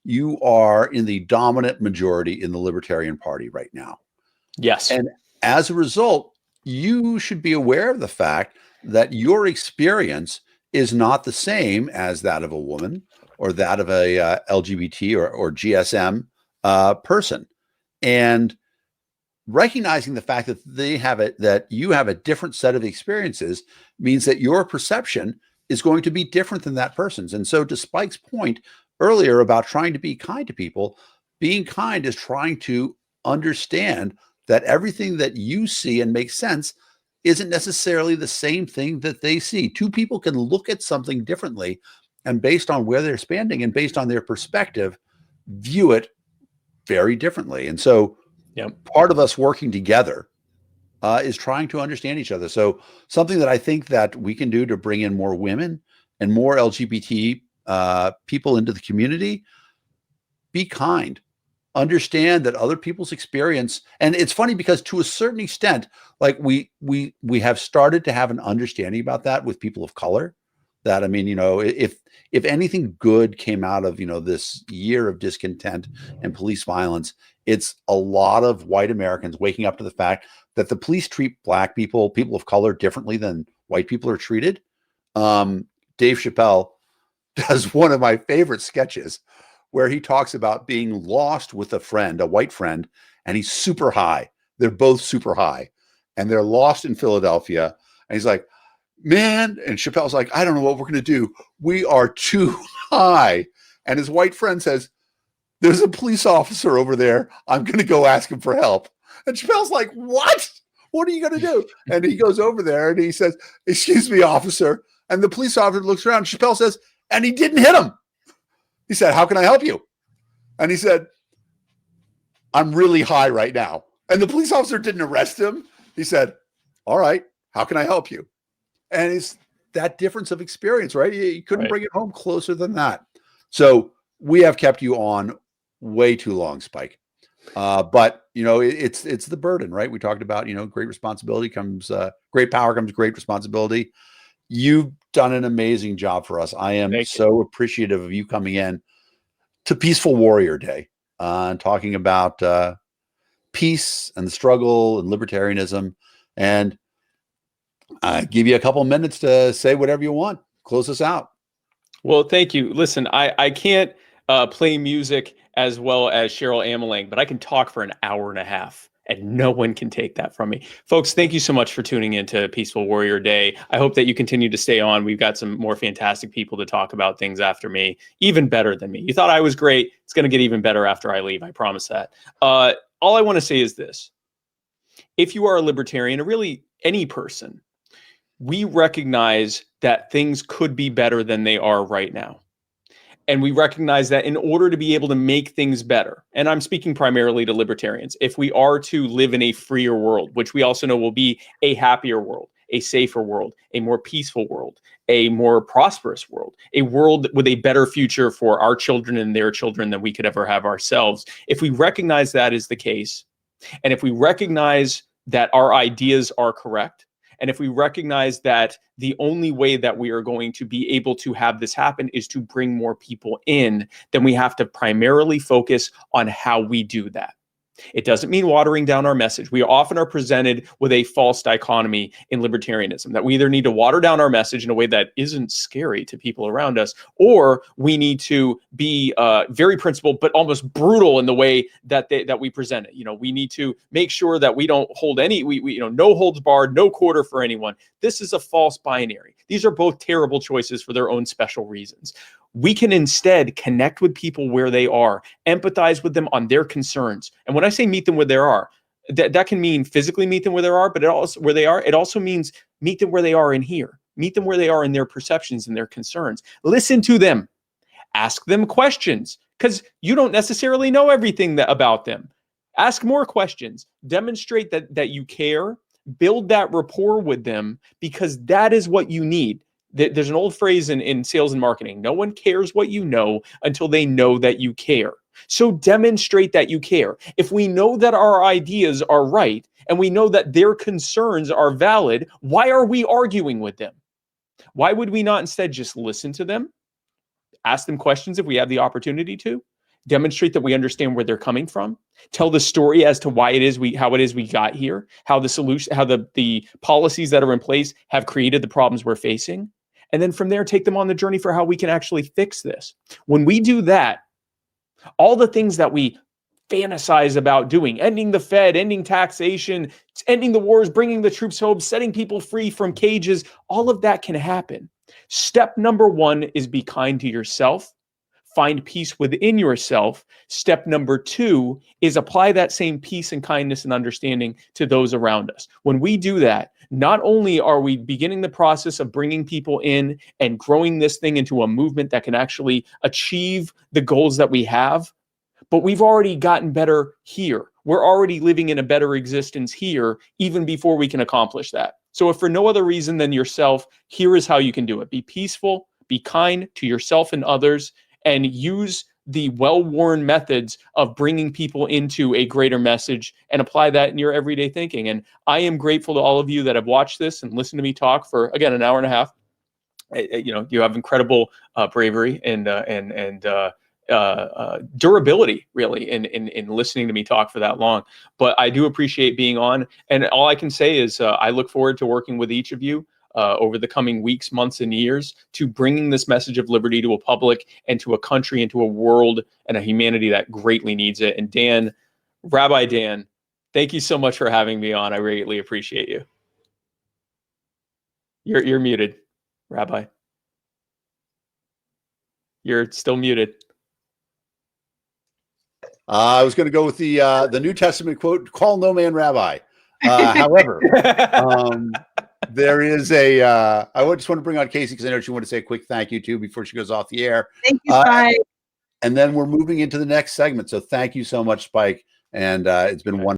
you are in the dominant majority in the Libertarian Party right now. Yes. And as a result, you should be aware of the fact that your experience is not the same as that of a woman or that of a LGBT or GSM person. And recognizing the fact that that you have a different set of experiences means that your perception is going to be different than that person's. And so, to Spike's point earlier about trying to be kind to people, being kind is trying to understand that everything that you see and makes sense isn't necessarily the same thing that they see. Two people can look at something differently, and based on where they're standing and based on their perspective, view it very differently. And so part of us working together is trying to understand each other. So something that I think that we can do to bring in more women and more LGBT people into the community, be kind. Understand that other people's experience, and it's funny because to a certain extent, like we have started to have an understanding about that with people of color. That, I mean, if anything good came out of this year of discontent and police violence, it's a lot of white Americans waking up to the fact that the police treat Black people of color differently than white people are treated. Dave Chappelle does one of my favorite sketches where he talks about being lost with a friend, a white friend, and he's super high. They're both super high, and they're lost in Philadelphia. And he's like, man, and Chappelle's like, I don't know what we're going to do. We are too high. And his white friend says, there's a police officer over there. I'm going to go ask him for help. And Chappelle's like, what? What are you going to do? And he goes over there and he says, excuse me, officer. And the police officer looks around. Chappelle says, and he didn't hit him. He said, how can I help you? And he said, I'm really high right now. And the police officer didn't arrest him. He said, all right, how can I help you? And it's that difference of experience, right? You couldn't bring it home closer than that. So we have kept you on way too long, Spike. But it's the burden, right? We talked about, great responsibility comes, great power comes great responsibility. You've done an amazing job for us. I am so appreciative of you coming in to Peaceful Warrior Day and talking about peace and the struggle and libertarianism. And I give you a couple minutes to say whatever you want. Close us out. Well, thank you. Listen, I can't play music as well as Cheryl Ameling, but I can talk for an hour and a half. And no one can take that from me. Folks, thank you so much for tuning into Peaceful Warrior Day. I hope that you continue to stay on. We've got some more fantastic people to talk about things after me, even better than me. You thought I was great. It's going to get even better after I leave. I promise that. All I want to say is this. If you are a libertarian, or really any person, we recognize that things could be better than they are right now. And we recognize that in order to be able to make things better, and I'm speaking primarily to libertarians, if we are to live in a freer world, which we also know will be a happier world, a safer world, a more peaceful world, a more prosperous world, a world with a better future for our children and their children than we could ever have ourselves. If we recognize that is the case, and if we recognize that our ideas are correct, and if we recognize that the only way that we are going to be able to have this happen is to bring more people in, then we have to primarily focus on how we do that. It doesn't mean watering down our message. We often are presented with a false dichotomy in libertarianism, that we either need to water down our message in a way that isn't scary to people around us, or we need to be very principled but almost brutal in the way that we present it. We need to make sure that we don't hold any, no holds barred, no quarter for anyone. This is a false binary. These are both terrible choices for their own special reasons. We can instead connect with people where they are, empathize with them on their concerns. And when I say meet them where they are, that can mean physically meet them where they are, but it also means meet them where they are in here. Meet them where they are in their perceptions and their concerns. Listen to them. Ask them questions, because you don't necessarily know everything about them. Ask more questions. Demonstrate that you care. Build that rapport with them, because that is what you need. There's an old phrase in sales and marketing: no one cares what you know until they know that you care. So demonstrate that you care. If we know that our ideas are right and we know that their concerns are valid, why are we arguing with them? Why would we not instead just listen to them, ask them questions if we have the opportunity to, demonstrate that we understand where they're coming from, tell the story as to how it is we got here, how the policies that are in place have created the problems we're facing, and then from there take them on the journey for how we can actually fix this. When we do that, all the things that we fantasize about doing, ending the Fed, ending taxation, ending the wars, bringing the troops home, setting people free from cages, all of that can happen. Step number 1 is be kind to yourself. Find peace within yourself. Step number 2 is apply that same peace and kindness and understanding to those around us. When we do that, not only are we beginning the process of bringing people in and growing this thing into a movement that can actually achieve the goals that we have, but we've already gotten better here. We're already living in a better existence here, even before we can accomplish that. So if for no other reason than yourself, here is how you can do it. Be peaceful, be kind to yourself and others, and use the well-worn methods of bringing people into a greater message and apply that in your everyday thinking. And I am grateful to all of you that have watched this and listened to me talk for, again, an hour and a half. You have incredible bravery and durability, really, in listening to me talk for that long. But I do appreciate being on. And all I can say is I look forward to working with each of you over the coming weeks, months, and years to bringing this message of liberty to a public and to a country and to a world and a humanity that greatly needs it. And Dan, Rabbi Dan, thank you so much for having me on. I greatly appreciate you. You're muted, Rabbi. You're still muted. I was going to go with the New Testament quote, "Call no man rabbi." However, there is I just want to bring on Casey because I know she wanted to say a quick thank you too before she goes off the air. Thank you, Spike. And then we're moving into the next segment. So thank you so much, Spike. And it's been wonderful.